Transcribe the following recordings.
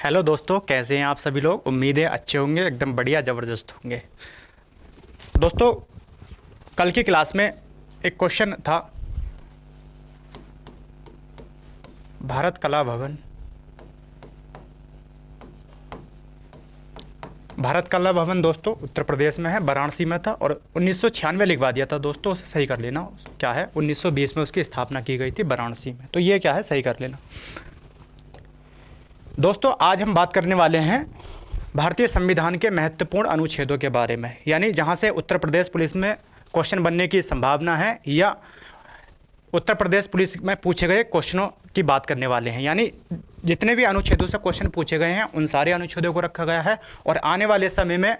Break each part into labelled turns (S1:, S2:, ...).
S1: Hello दोस्तों, कैसे हैं आप सभी लोग। उम्मीद है अच्छे होंगे, एकदम बढ़िया ज़बरदस्त होंगे। दोस्तों, कल की क्लास में एक क्वेश्चन था, भारत कला भवन। भारत कला भवन दोस्तों उत्तर प्रदेश में है, वाराणसी में था और 1996 लिखवा दिया था दोस्तों, उसे सही कर लेना। क्या है, 1920 में उसकी स्थापना की गई थी वाराणसी में, तो ये क्या है, सही कर लेना। दोस्तों, आज हम बात करने वाले हैं भारतीय संविधान के महत्वपूर्ण अनुच्छेदों के बारे में, यानी जहां से उत्तर प्रदेश पुलिस में क्वेश्चन बनने की संभावना है या उत्तर प्रदेश पुलिस में पूछे गए क्वेश्चनों की बात करने वाले हैं। यानी जितने भी अनुच्छेदों से क्वेश्चन पूछे गए हैं उन सारे अनुच्छेदों को रखा गया है और आने वाले समय में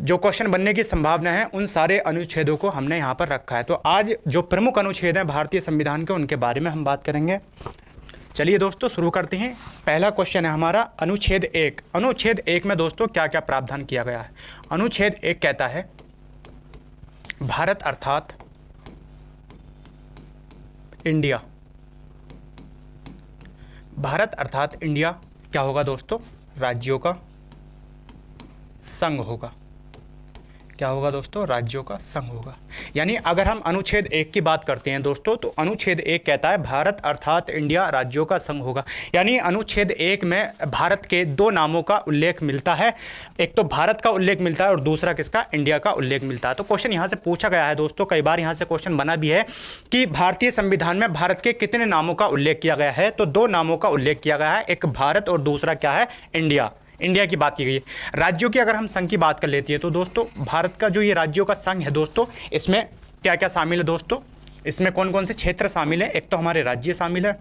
S1: जो क्वेश्चन बनने की संभावना है उन सारे अनुच्छेदों को हमने यहाँ पर रखा है। तो आज जो प्रमुख अनुच्छेद हैं भारतीय संविधान के, उनके बारे में हम बात करेंगे। चलिए दोस्तों, शुरू करते हैं। पहला क्वेश्चन है हमारा अनुच्छेद 1। अनुच्छेद 1 में दोस्तों क्या क्या प्रावधान किया गया है। अनुच्छेद 1 कहता है भारत अर्थात इंडिया। भारत अर्थात इंडिया क्या होगा दोस्तों, राज्यों का संघ होगा। क्या होगा दोस्तों, राज्यों का संघ होगा। यानी अगर हम अनुच्छेद 1 की बात करते हैं दोस्तों, तो अनुच्छेद 1 कहता है भारत अर्थात इंडिया राज्यों का संघ होगा। यानी अनुच्छेद 1 में भारत के दो नामों का उल्लेख मिलता है, एक तो भारत का उल्लेख मिलता है और दूसरा किसका, इंडिया का उल्लेख मिलता है। तो क्वेश्चन यहाँ से पूछा गया है दोस्तों, कई बार यहाँ से क्वेश्चन बना भी है कि भारतीय संविधान में भारत के कितने नामों का उल्लेख किया गया है। तो दो नामों का उल्लेख किया गया है, एक भारत और दूसरा क्या है, इंडिया। इंडिया की बात की गई है। राज्यों की अगर हम संघ की बात कर लेती है तो दोस्तों भारत का जो ये राज्यों का संघ है दोस्तों, इसमें क्या क्या शामिल है दोस्तों, इसमें कौन कौन से क्षेत्र शामिल है। एक तो हमारे राज्य शामिल है,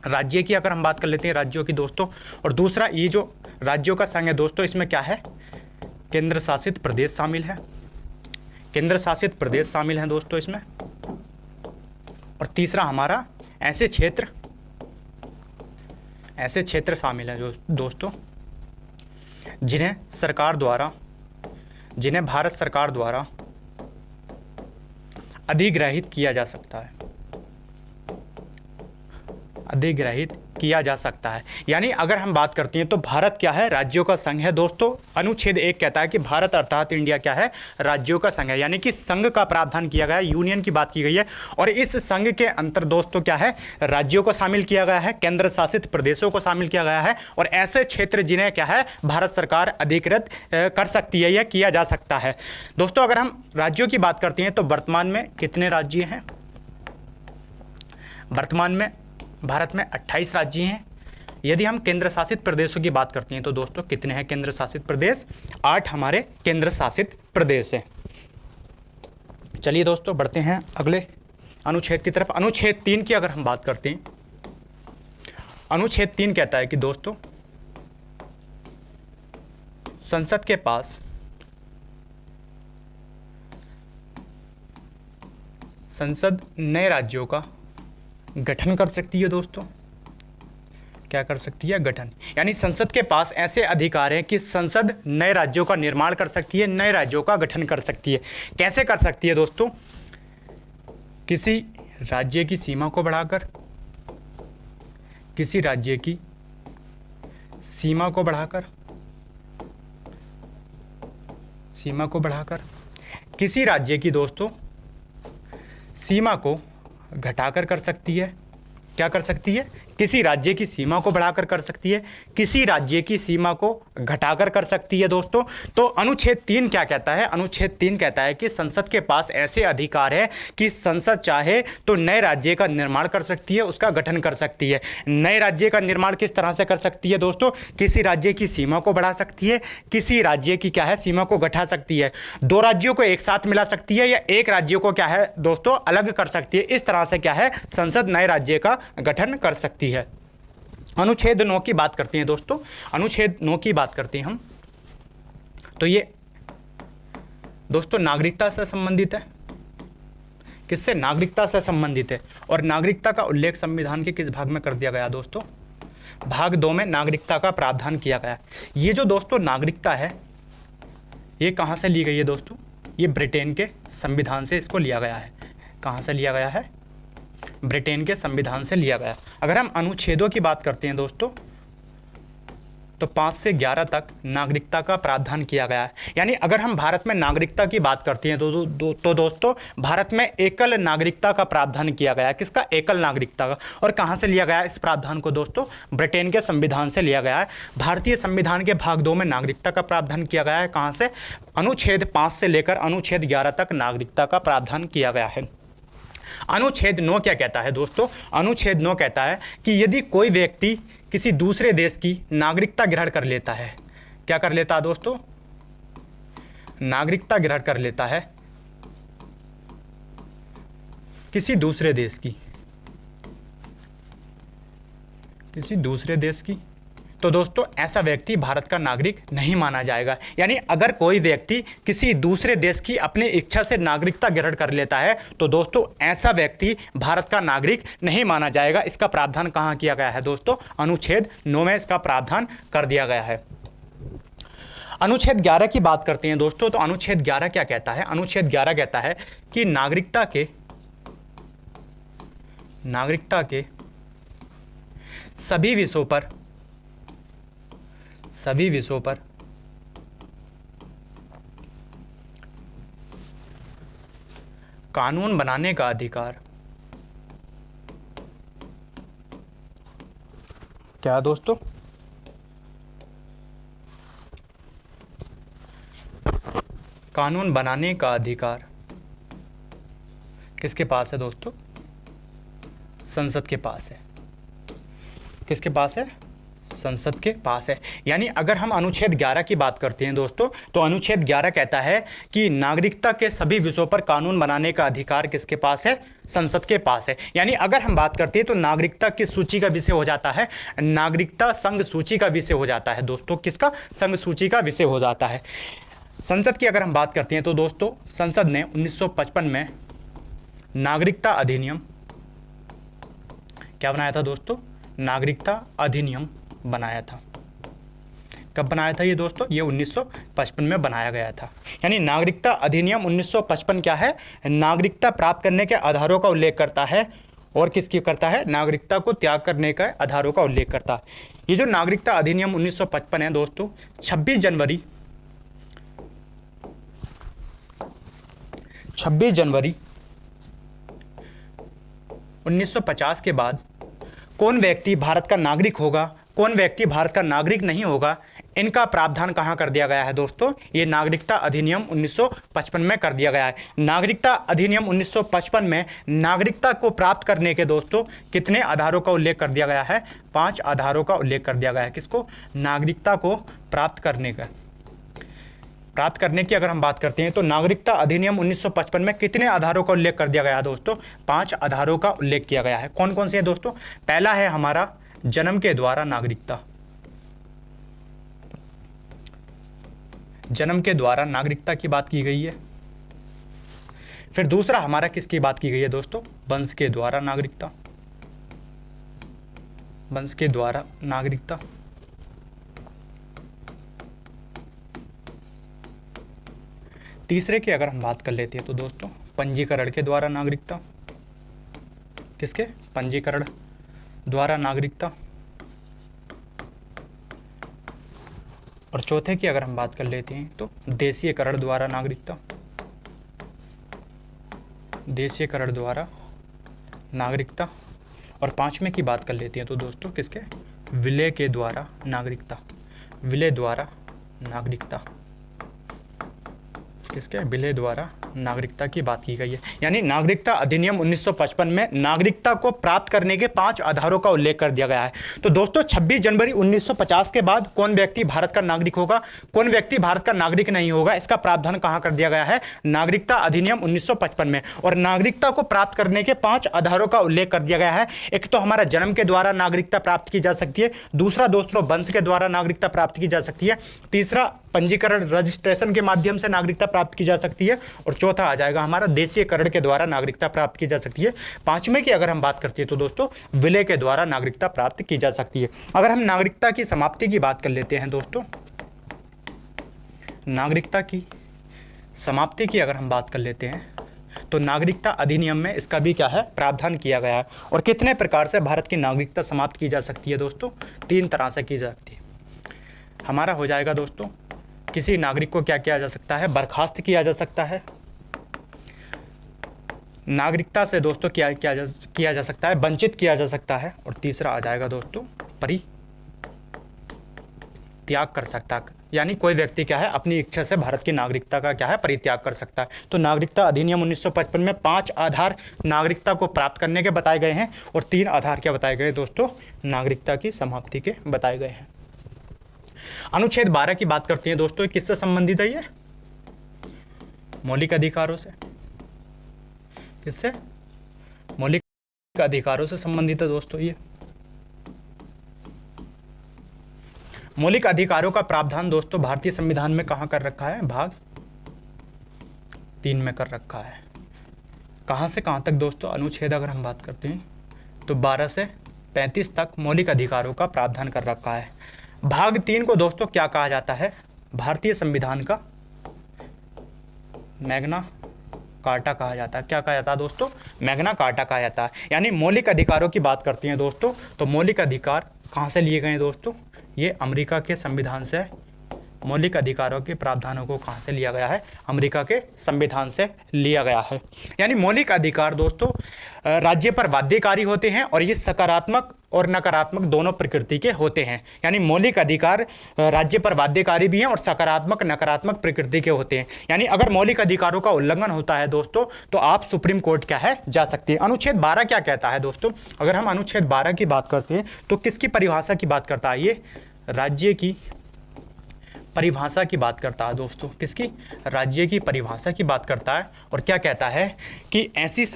S1: राज्य की अगर हम बात कर लेते हैं राज्यों की दोस्तों, और दूसरा ये जो राज्यों का संघ है दोस्तों, इसमें क्या है, केंद्र शासित प्रदेश शामिल है। केंद्र शासित प्रदेश शामिल है दोस्तों इसमें। और तीसरा हमारा ऐसे क्षेत्र शामिल है जो दोस्तों जिन्हें भारत सरकार द्वारा अधिग्रहित किया जा सकता है। अधिग्रहित किया जा सकता है। यानी अगर हम बात करते हैं तो भारत क्या है, राज्यों का संघ है दोस्तों। अनुच्छेद 1 कहता है कि भारत अर्थात इंडिया क्या है, राज्यों का संघ है। यानी कि संघ का प्रावधान किया गया है, यूनियन की बात की गई है। और इस संघ के अंतर दोस्तों क्या है, राज्यों को शामिल किया गया है, केंद्र शासित प्रदेशों को शामिल किया गया है और ऐसे क्षेत्र जिन्हें क्या है भारत सरकार अधिकृत कर सकती है या किया जा सकता है। दोस्तों अगर हम राज्यों की बात करते हैं तो वर्तमान में कितने राज्य हैं। वर्तमान में भारत में 28 राज्य हैं। यदि हम केंद्र शासित प्रदेशों की बात करते हैं तो दोस्तों कितने हैं केंद्र शासित प्रदेश, 8 हमारे केंद्र शासित प्रदेश हैं। चलिए दोस्तों बढ़ते हैं अगले अनुच्छेद की तरफ। अनुच्छेद 3 की अगर हम बात करते हैं, अनुच्छेद 3 कहता है कि दोस्तों संसद नए राज्यों का गठन कर सकती है दोस्तों। क्या कर सकती है, गठन। यानी संसद के पास ऐसे अधिकार हैं कि संसद नए राज्यों का निर्माण कर सकती है, नए राज्यों का गठन कर सकती है। कैसे कर सकती है दोस्तों, किसी राज्य की सीमा को बढ़ाकर, किसी राज्य की सीमा को बढ़ाकर, किसी राज्य की दोस्तों सीमा को घटाकर कर सकती है। क्या कर सकती है, किसी राज्य की सीमा को बढ़ाकर कर सकती है, किसी राज्य की सीमा को घटाकर कर सकती है दोस्तों। तो अनुच्छेद 3 क्या कहता है, अनुच्छेद 3 कहता है कि संसद के पास ऐसे अधिकार है कि संसद चाहे तो नए राज्य का निर्माण कर सकती है, उसका गठन कर सकती है। नए राज्य का निर्माण किस तरह से कर सकती है दोस्तों, किसी राज्य की सीमा को बढ़ा सकती है, किसी राज्य की क्या है सीमा को घटा सकती है, दो राज्यों को एक साथ मिला सकती है या एक राज्य को क्या है दोस्तों अलग कर सकती है। इस तरह से क्या है संसद नए राज्य का गठन कर सकती है। अनुच्छेद 9 की बात करते हैं दोस्तों। अनुच्छेद 9 की बात करते हैं हम तो ये दोस्तों नागरिकता से संबंधित है। किससे, नागरिकता से संबंधित है। और नागरिकता का उल्लेख संविधान के किस भाग में कर दिया गया दोस्तों, भाग 2 में नागरिकता का प्रावधान किया गया। ये जो दोस्तों नागरिकता है ये कहाँ से ली गई है दोस्तों, ये ब्रिटेन के संविधान से इसको लिया गया है। कहाँ से लिया गया है, ब्रिटेन के संविधान से लिया गया। अगर हम अनुच्छेदों की बात करते हैं दोस्तों तो 5 से 11 तक नागरिकता का प्रावधान किया गया है। यानी अगर हम भारत में नागरिकता की बात करते हैं तो दोस्तों भारत में एकल नागरिकता का प्रावधान किया गया है। किसका? एकल नागरिकता का। और कहाँ से लिया गया है इस प्रावधान को दोस्तों? ब्रिटेन के संविधान से लिया गया है। भारतीय संविधान के भाग 2 में नागरिकता का प्रावधान किया गया है। कहाँ से? अनुच्छेद 5 से लेकर अनुच्छेद 11 तक नागरिकता का प्रावधान किया गया है। अनुच्छेद 9 क्या कहता है दोस्तों? अनुच्छेद 9 कहता है कि यदि कोई व्यक्ति किसी दूसरे देश की नागरिकता ग्रहण कर लेता है, क्या कर लेता है दोस्तों? नागरिकता ग्रहण कर लेता है किसी दूसरे देश की, किसी दूसरे देश की, तो दोस्तों ऐसा व्यक्ति भारत का नागरिक नहीं माना जाएगा। यानी अगर कोई व्यक्ति किसी दूसरे देश की अपनी इच्छा से नागरिकता ग्रहण कर लेता है तो दोस्तों ऐसा व्यक्ति भारत का नागरिक नहीं माना जाएगा। इसका प्रावधान कहाँ किया गया है दोस्तों? अनुच्छेद 9 में इसका प्रावधान कर दिया गया है। अनुच्छेद 11 की बात करते हैं दोस्तों, तो अनुच्छेद 11 क्या कहता है? अनुच्छेद 11 कहता है कि नागरिकता के सभी विषयों पर कानून बनाने का अधिकार, क्या दोस्तों? कानून बनाने का अधिकार किसके पास है दोस्तों? संसद के पास है। किसके पास है? संसद के पास है। यानी अगर हम अनुच्छेद 11 की बात करते हैं दोस्तों, तो अनुच्छेद 11 कहता है कि नागरिकता के सभी विषयों पर कानून बनाने का अधिकार किसके पास है? संसद के पास है। यानी अगर हम बात करते हैं तो नागरिकता किस सूची का विषय हो जाता है? नागरिकता संघ सूची का विषय हो जाता है दोस्तों। किसका? संघ सूची का विषय हो जाता है। संसद की अगर हम बात करते हैं तो दोस्तों संसद ने 1955 में नागरिकता अधिनियम क्या बनाया था दोस्तों? नागरिकता अधिनियम बनाया था। कब बनाया था ये दोस्तों? ये 1955 में बनाया गया था। यानी नागरिकता अधिनियम 1955 क्या है? नागरिकता प्राप्त करने के आधारों का उल्लेख करता है। और किसकी करता है? नागरिकता को त्याग करने का आधारों का उल्लेख करता है। ये जो नागरिकता अधिनियम 1955 है दोस्तों, 26 जनवरी 1950 के बाद कौन व्यक्ति भारत का नागरिक होगा, कौन व्यक्ति भारत का नागरिक नहीं होगा, इनका प्रावधान कहाँ कर दिया गया है दोस्तों? ये नागरिकता अधिनियम 1955 में कर दिया गया है। नागरिकता अधिनियम 1955 में नागरिकता को प्राप्त करने के दोस्तों कितने आधारों का उल्लेख कर दिया गया है? 5 आधारों का उल्लेख कर दिया गया है। किसको? नागरिकता को प्राप्त करने की अगर हम बात करते हैं तो नागरिकता अधिनियम 1955 में कितने आधारों का उल्लेख कर दिया गया है दोस्तों? 5 आधारों का उल्लेख किया गया है। कौन कौन से हैं दोस्तों? पहला है हमारा जन्म के द्वारा नागरिकता। जन्म के द्वारा नागरिकता की बात की गई है। फिर दूसरा हमारा किसकी बात की गई है दोस्तों? वंश के द्वारा नागरिकता। वंश के द्वारा नागरिकता। तीसरे की अगर हम बात कर लेते हैं तो दोस्तों पंजीकरण के द्वारा नागरिकता। किसके? पंजीकरण द्वारा नागरिकता। और चौथे की अगर हम बात कर लेते हैं तो देशीयकरण द्वारा नागरिकता। देशीयकरण द्वारा नागरिकता। और पांचवें की बात कर लेते हैं तो दोस्तों किसके? विलय के द्वारा नागरिकता। विलय द्वारा नागरिकता। किसके? विलय द्वारा नागरिकता की बात की गई है। यानी नागरिकता अधिनियम 1955 में नागरिकता को प्राप्त करने के 5 आधारों का उल्लेख कर दिया गया है। तो दोस्तों 26 जनवरी 1950 के बाद कौन व्यक्ति भारत का नागरिक होगा, कौन व्यक्ति भारत का नागरिक नहीं होगा, इसका प्रावधान कहां कर दिया गया है? नागरिकता अधिनियम 1955 में। और नागरिकता को प्राप्त करने के 5 आधारों का उल्लेख कर दिया गया है। एक तो हमारा जन्म के द्वारा नागरिकता प्राप्त की जा सकती है, दूसरा दोस्तों वंश के द्वारा नागरिकता प्राप्त की जा सकती है, तीसरा पंजीकरण रजिस्ट्रेशन के माध्यम से नागरिकता प्राप्त की जा सकती है, और चौथा आ जाएगा हमारा देशीयकरण के द्वारा नागरिकता प्राप्त की जा सकती है। पांचवें की अगर हम बात करते हैं तो दोस्तों विलय के द्वारा नागरिकता प्राप्त की जा सकती है। अगर हम नागरिकता की समाप्ति की बात कर लेते हैं दोस्तों, नागरिकता की समाप्ति की अगर हम बात कर लेते हैं तो नागरिकता अधिनियम में इसका भी क्या है? प्रावधान किया गया है। और कितने प्रकार से भारत की नागरिकता समाप्त की जा सकती है दोस्तों? 3 तरह से की जा सकती है। हमारा हो जाएगा दोस्तों, किसी नागरिक को क्या किया जा सकता है, बर्खास्त किया जा सकता है, नागरिकता से दोस्तों किया जा सकता है, वंचित किया जा सकता है, और तीसरा आ जाएगा दोस्तों, परित्याग कर सकता है। यानी कोई व्यक्ति क्या है, अपनी इच्छा से भारत की नागरिकता का क्या है, परित्याग कर सकता है। तो नागरिकता अधिनियम 1955 में 5 आधार नागरिकता को प्राप्त करने के बताए गए हैं, और 3 आधार क्या बताए गए दोस्तों, नागरिकता की समाप्ति के बताए गए हैं। अनुच्छेद 12 की बात करते हैं दोस्तों, किससे संबंधित है ये, मौलिक अधिकारों से। किससे, मौलिक अधिकारों से संबंधित है दोस्तों ये। मौलिक अधिकारों का प्रावधान दोस्तों भारतीय संविधान में कहाँ कर रखा है, भाग 3 में कर रखा है। कहाँ से कहाँ तक दोस्तों, अनुच्छेद अगर हम बात करते हैं तो 12 से 35 तक मौलिक अधिकारों का प्रावधान कर रखा है। भाग 3 को दोस्तों क्या कहा जाता है, भारतीय संविधान का मैग्ना कार्टा कहा जाता है। क्या कहा जाता है दोस्तों, मैग्ना कार्टा कहा जाता है। यानी मौलिक अधिकारों की बात करते हैं दोस्तों, तो मौलिक अधिकार कहाँ से लिए गए हैं दोस्तों, ये अमेरिका के संविधान से मौलिक अधिकारों के प्रावधानों को कहाँ से लिया गया है, अमेरिका के संविधान से लिया गया है। यानी मौलिक अधिकार दोस्तों राज्य पर बाध्यकारी होते हैं, और ये सकारात्मक और नकारात्मक दोनों प्रकृति के होते हैं। यानी मौलिक अधिकार राज्य पर बाध्यकारी भी हैं और सकारात्मक नकारात्मक प्रकृति के होते हैं। यानी अगर मौलिक अधिकारों का उल्लंघन होता है दोस्तों, तो आप सुप्रीम कोर्ट क्या है, जा सकते हैं। अनुच्छेद 12 क्या कहता है दोस्तों, अगर हम अनुच्छेद 12 की बात करते हैं तो किसकी परिभाषा की बात करता है, ये राज्य की परिभाषा की बात करता है दोस्तों। किसकी, राज्य की परिभाषा की बात करता है। और क्या कहता है कि ऐसी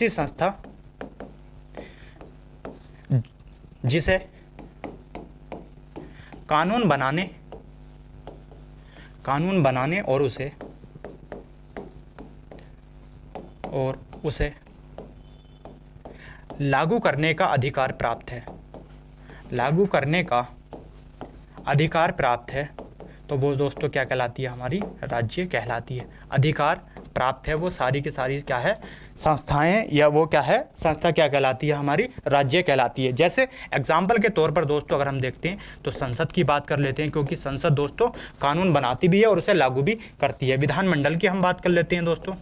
S1: संस्था जिसे कानून बनाने और उसे लागू करने का अधिकार प्राप्त है, लागू करने का अधिकार प्राप्त है, तो वो दोस्तों क्या कहलाती है, हमारी राज्य कहलाती है। अधिकार प्राप्त है वो सारी की सारी क्या है, संस्थाएं, या वो क्या है, संस्था क्या कहलाती है, हमारी राज्य कहलाती है। जैसे एग्जाम्पल के तौर पर दोस्तों अगर हम देखते हैं तो संसद की बात कर लेते हैं, क्योंकि संसद दोस्तों कानून बनाती भी है और उसे लागू भी करती है। विधानमंडल की हम बात कर लेते हैं दोस्तों,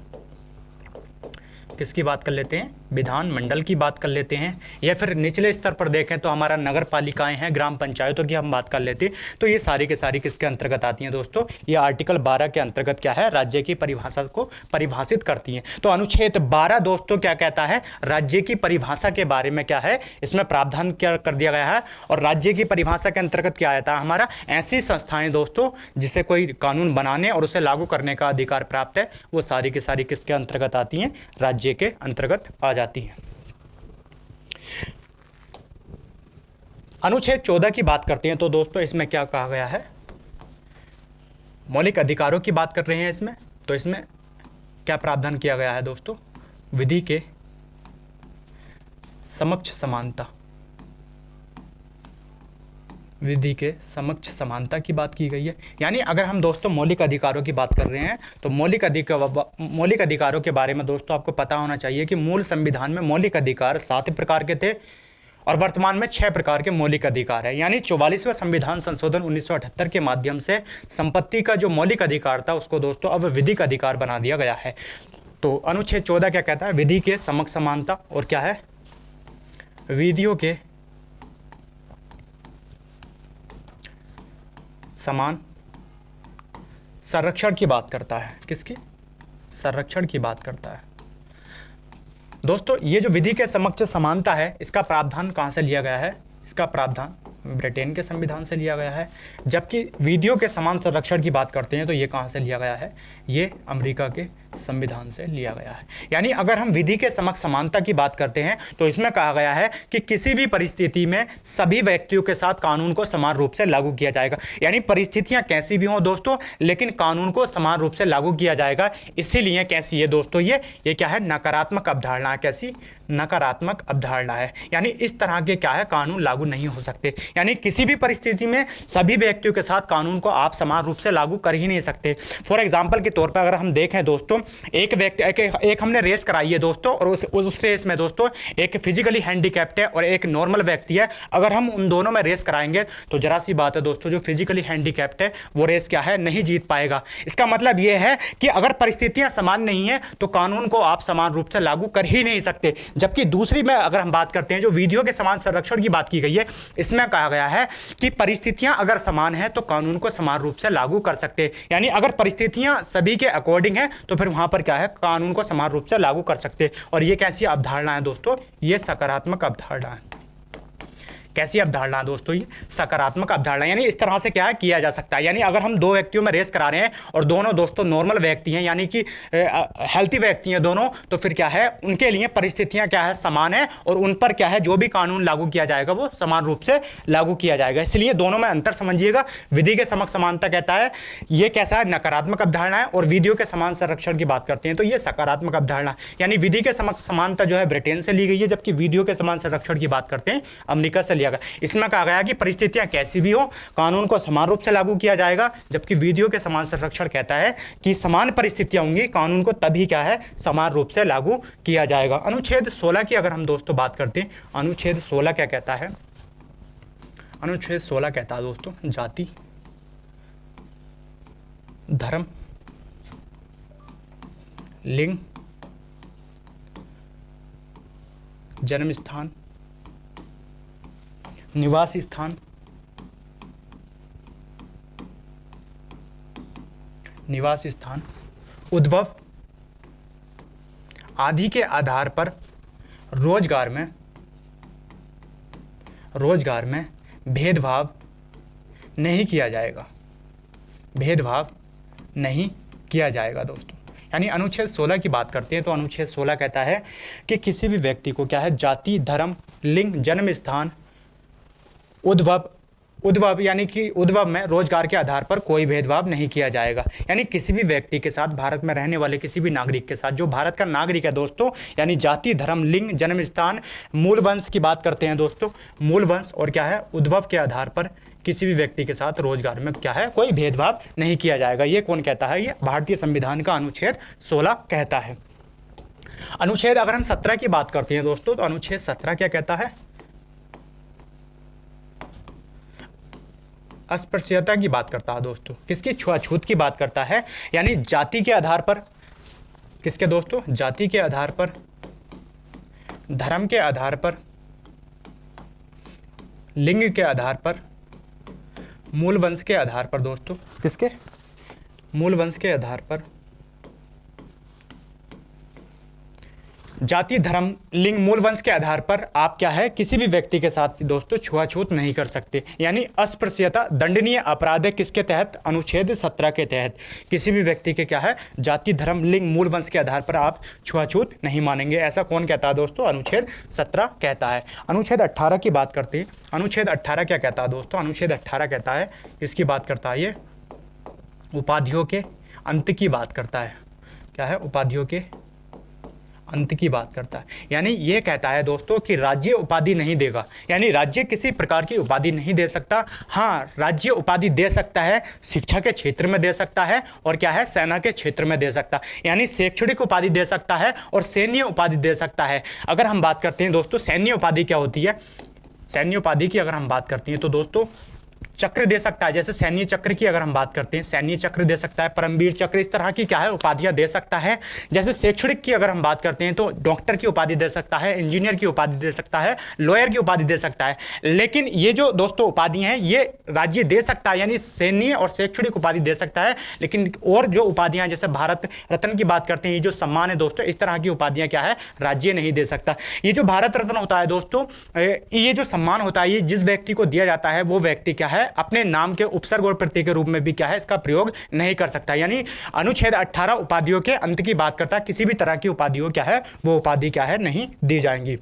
S1: किसकी बात कर लेते हैं, विधानमंडल की बात कर लेते हैं। या फिर निचले स्तर पर देखें तो हमारा नगर पालिकाएं हैं, ग्राम पंचायतों की हम बात कर लेते हैं। तो ये सारी के सारी किसके अंतर्गत आती हैं दोस्तों, ये आर्टिकल 12 के अंतर्गत क्या है, राज्य की परिभाषा को परिभाषित करती हैं। तो अनुच्छेद 12 दोस्तों क्या कहता है, राज्य की परिभाषा के बारे में क्या है, इसमें प्रावधान क्या कर दिया गया है। और राज्य की परिभाषा के अंतर्गत क्या आता है, हमारा ऐसी संस्थाएं दोस्तों जिसे कोई कानून बनाने और उसे लागू करने का अधिकार प्राप्त है, वो सारी की सारी किसके अंतर्गत आती हैं, राज्य के अंतर्गत आ जाती है। अनुच्छेद 14 की बात करते हैं तो दोस्तों इसमें क्या कहा गया है, मौलिक अधिकारों की बात कर रहे हैं इसमें। तो इसमें क्या प्रावधान किया गया है दोस्तों, विधि के समक्ष समानता, विधि के समक्ष समानता की बात की गई है। यानी अगर हम दोस्तों मौलिक अधिकारों की बात कर रहे हैं तो मौलिक अधिकारों के बारे में दोस्तों आपको पता होना चाहिए कि मूल संविधान में मौलिक अधिकार 7 प्रकार के थे और वर्तमान में 6 प्रकार के मौलिक अधिकार है। यानी 44वां संविधान संशोधन 1978 के माध्यम से संपत्ति का जो मौलिक अधिकार था उसको दोस्तों अब विधिक अधिकार बना दिया गया है। तो अनुच्छेद 14 क्या कहता है, विधि के समक्ष समानता और क्या है, विधियों के समान संरक्षण की बात करता है। किसकी, संरक्षण की बात करता है दोस्तों। ये जो विधि के समक्ष समानता है इसका प्रावधान कहाँ से लिया गया है, इसका प्रावधान ब्रिटेन के संविधान से लिया गया है। जबकि विधियों के समान संरक्षण की बात करते हैं तो ये कहाँ से लिया गया है, ये अमेरिका के संविधान से लिया गया है। यानी अगर हम विधि के समक्ष समानता की बात करते हैं तो इसमें कहा गया है कि किसी भी परिस्थिति में सभी व्यक्तियों के साथ कानून को समान रूप से लागू किया जाएगा। यानी परिस्थितियां कैसी भी हों दोस्तों, लेकिन कानून को समान रूप से लागू किया जाएगा। इसीलिए कैसी है दोस्तों, ये क्या है, नकारात्मक अवधारणा। कैसी, नकारात्मक अवधारणा है। यानी इस तरह के क्या है, कानून लागू नहीं हो सकते। यानी किसी भी परिस्थिति में सभी व्यक्तियों के साथ कानून को आप समान रूप से लागू कर ही नहीं सकते। फॉर एग्जाम्पल के तौर पर अगर हम देखें दोस्तों, एक व्यक्ति एक हमने रेस कराई है दोस्तों, और उस रेस में दोस्तों एक फिजिकली हैंडीकैप्ड है और एक नॉर्मल व्यक्ति है। अगर हम उन दोनों में रेस कराएंगे तो जरा सी बात है दोस्तों, जो फिजिकली हैंडीकैप्ड है वो रेस क्या है, नहीं जीत पाएगा। इसका मतलब यह है कि अगर परिस्थितियां समान नहीं है तो कानून को आप समान रूप से लागू कर ही नहीं सकते। जबकि दूसरी में अगर हम बात करते हैं, जो विधियों के समान संरक्षण की बात की गई है, इसमें कहा गया है कि परिस्थितियां अगर समान है तो कानून को समान रूप से लागू कर सकते हैं। यानी अगर परिस्थितियां सभी के अकॉर्डिंग है तो फिर वहां पर क्या है, कानून को समान रूप से लागू कर सकते हैं। और ये कैसी अवधारणा है दोस्तों, ये सकारात्मक अवधारणा है। कैसी अवधारणा दोस्तों, ये सकारात्मक अवधारणा, यानी इस तरह से क्या है किया जा सकता है। यानी अगर हम दो व्यक्तियों में रेस करा रहे हैं और दोनों दोस्तों नॉर्मल व्यक्ति हैं, यानी कि हेल्थी व्यक्ति हैं दोनों, तो फिर क्या है, उनके लिए परिस्थितियां क्या है, समान है, और उन पर क्या है, जो भी कानून लागू किया जाएगा वो समान रूप से लागू किया जाएगा। इसलिए दोनों में अंतर समझिएगा। विधि के समक्ष समानता कहता है, ये कैसा है, नकारात्मक अवधारणा है, और विधियों के समान संरक्षण की बात करते हैं तो ये सकारात्मक अवधारणा। यानी विधि के समक्ष समानता जो है ब्रिटेन से ली गई है, जबकि विधियों के समान संरक्षण की बात करते हैं अमेरिका से लिया गया। इसमें कहा गया कि परिस्थितियां कैसी भी हो कानून को समान रूप से लागू किया जाएगा, जबकि विधियों के समान संरक्षण कहता है कि समान परिस्थितियां होंगी, कानून को तभी क्या है, समान रूप से लागू किया जाएगा। अनुच्छेद 16 की अगर हम दोस्तों बात करते हैं, अनुच्छेद 16 क्या कहता है, अनुच्छेद 16 कहता है दोस्तों, जाति, धर्म, लिंग, जन्म स्थान, निवास स्थान, निवास स्थान, उद्भव आदि के आधार पर रोजगार में भेदभाव नहीं किया जाएगा, भेदभाव नहीं किया जाएगा दोस्तों। यानी अनुच्छेद 16 की बात करते हैं तो अनुच्छेद 16 कहता है कि किसी भी व्यक्ति को क्या है, जाति, धर्म, लिंग, जन्म स्थान, उद्भव यानी कि उद्भव में रोजगार के आधार पर कोई भेदभाव नहीं किया जाएगा। यानी किसी भी व्यक्ति के साथ, भारत में रहने वाले किसी भी नागरिक के साथ, जो भारत का नागरिक है दोस्तों, यानी जाति, धर्म, लिंग, जन्म स्थान, मूल वंश की बात करते हैं दोस्तों, मूल वंश और क्या है, उद्भव के आधार पर किसी भी व्यक्ति के साथ रोजगार में क्या है, कोई भेदभाव नहीं किया जाएगा। ये कौन कहता है, ये भारतीय संविधान का अनुच्छेद 16 कहता है। अनुच्छेद अगर हम 17 की बात करते हैं दोस्तों, तो अनुच्छेद 17 क्या कहता है, अस्पृश्यता की बात करता है दोस्तों, किसकी, छुआछूत की बात करता है। यानी जाति के आधार पर, किसके दोस्तों, जाति के आधार पर, धर्म के आधार पर, लिंग के आधार पर, मूल वंश के आधार पर दोस्तों, किसके, मूल वंश के आधार पर, जाति, धर्म, लिंग, मूल वंश के आधार पर आप क्या है, किसी भी व्यक्ति के साथ दोस्तों छुआछूत नहीं कर सकते। यानी अस्पृश्यता दंडनीय अपराध है, किसके तहत, अनुच्छेद 17 के तहत। किसी भी व्यक्ति के क्या है, जाति, धर्म, लिंग, मूल वंश के आधार पर आप छुआछूत नहीं मानेंगे। ऐसा कौन कहता है दोस्तों, अनुच्छेद 17 कहता है। अनुच्छेद 18 की बात करते हैं, अनुच्छेद 18 क्या कहता है दोस्तों, अनुच्छेद 18 कहता है, इसकी बात करता है, ये उपाधियों के अंत की बात करता है। क्या है, उपाधियों के अंत की बात करता है। यानी ये कहता है दोस्तों कि राज्य उपाधि नहीं देगा, यानी राज्य किसी प्रकार की उपाधि नहीं दे सकता। हाँ, राज्य उपाधि दे सकता है, शिक्षा के क्षेत्र में दे सकता है, और क्या है, सेना के क्षेत्र में दे सकता है। यानी शैक्षणिक उपाधि दे सकता है और सैन्य उपाधि दे सकता है। अगर हम बात करते हैं दोस्तों सैन्य उपाधि क्या होती है, सैन्य उपाधि की अगर हम बात करते हैं तो दोस्तों चक्र दे सकता है। जैसे सैन्य चक्र की अगर हम बात करते हैं, सैन्य चक्र दे सकता है, परमवीर चक्र, इस तरह की क्या है, उपाधियां दे सकता है। जैसे शैक्षणिक की अगर हम बात करते हैं तो डॉक्टर की उपाधि दे सकता है, इंजीनियर की उपाधि दे सकता है, लॉयर की उपाधि दे सकता है। लेकिन ये जो दोस्तों उपाधि हैं ये राज्य दे सकता है, यानी सैन्य और शैक्षणिक उपाधि दे सकता है। लेकिन और जो उपाधियां जैसे भारत रत्न की बात करते हैं, ये जो सम्मान है दोस्तों, इस तरह की उपाधियां क्या है, राज्य नहीं दे सकता। ये जो भारत रत्न होता है दोस्तों, ये जो सम्मान होता है, ये जिस व्यक्ति को दिया जाता है वो व्यक्ति क्या है, अपने नाम के उपसर्ग और प्रत्यय के रूप में भी क्या है, इसका प्रयोग नहीं कर सकता। यानी अनुच्छेद 18 उपाधियों के अंत की बात करता है, किसी भी तरह की उपाधियों क्या है, वो उपाधि क्या है, नहीं दी जाएंगी।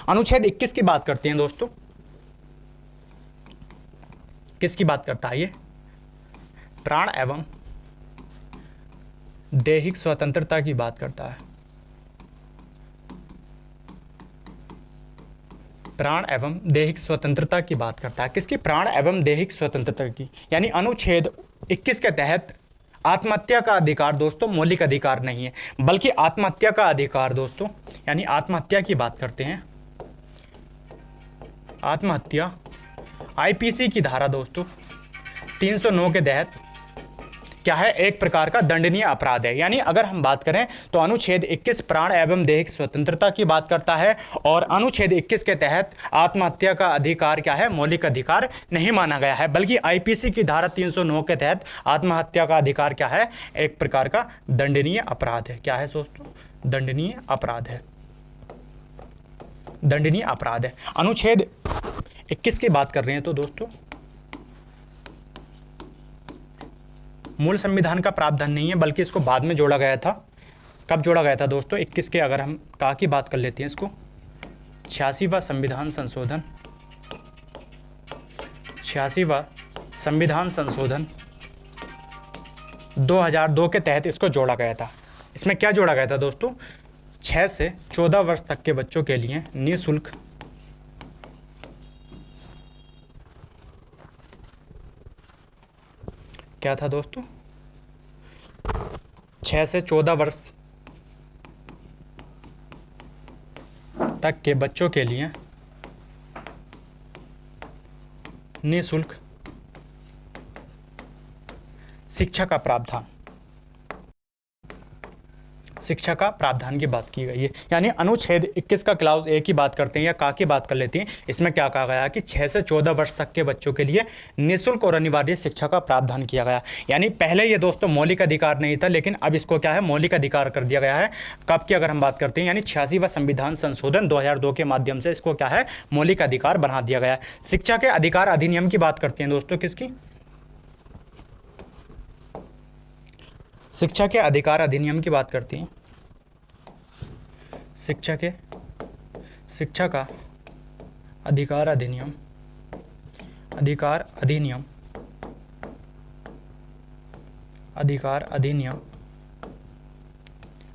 S1: अनुच्छेद 21 की बात करते हैं दोस्तों, किसकी बात करता है, ये प्राण एवं दैहिक स्वतंत्रता की बात करता है। प्राण एवं दैहिक स्वतंत्रता की बात करता है। किसकी? प्राण एवं दैहिक स्वतंत्रता की। यानी अनुच्छेद 21 के तहत आत्महत्या का अधिकार दोस्तों मौलिक अधिकार नहीं है, बल्कि आत्महत्या का अधिकार दोस्तों, यानी आत्महत्या की बात करते हैं। आत्महत्या आईपीसी की धारा दोस्तों 309 के तहत क्या है? एक प्रकार का दंडनीय अपराध है। यानी अगर हम बात करें तो अनुच्छेद 21 प्राण एवं दैहिक स्वतंत्रता की बात करता है, और अनुच्छेद 21 के तहत आत्महत्या का अधिकार क्या है? मौलिक अधिकार नहीं माना गया है, बल्कि आईपीसी की धारा 309 के तहत आत्महत्या का अधिकार क्या है? एक प्रकार का दंडनीय अपराध है। क्या है दोस्तों? दंडनीय अपराध है। दंडनीय अपराध है। अनुच्छेद 21 की बात कर रहे हैं तो दोस्तों मूल संविधान का प्रावधान नहीं है, बल्कि इसको बाद में जोड़ा गया था। कब जोड़ा गया था दोस्तों? 21 के अगर हम का की बात कर लेते हैं इसको, 86वां संविधान संशोधन, 86वां संविधान संशोधन 2002 के तहत इसको जोड़ा गया था। इसमें क्या जोड़ा गया था दोस्तों? 6 से 14 वर्ष तक के बच्चों के लिए निःशुल्क क्या था दोस्तों? 6 से 14 वर्ष तक के बच्चों के लिए निःशुल्क शिक्षा का प्रावधान, शिक्षा का प्रावधान की बात की गई है। यानी अनुच्छेद 21 का क्लाउज ए की बात करते हैं या का की बात कर लेते हैं। इसमें क्या कहा गया कि 6 से 14 वर्ष तक के बच्चों के लिए निःशुल्क और अनिवार्य शिक्षा का प्रावधान किया गया। यानी पहले ये दोस्तों मौलिक अधिकार नहीं था, लेकिन अब इसको क्या है? मौलिक अधिकार कर दिया गया है। कब की अगर हम बात करते हैं, यानी 86वां संविधान संशोधन 2002 के माध्यम से इसको क्या है? मौलिक अधिकार बना दिया गया है। शिक्षा के अधिकार अधिनियम की बात करते हैं दोस्तों। किसकी? शिक्षा के अधिकार अधिनियम की बात करती हैं। शिक्षा का अधिकार अधिनियम, अधिकार अधिनियम, अधिकार अधिनियम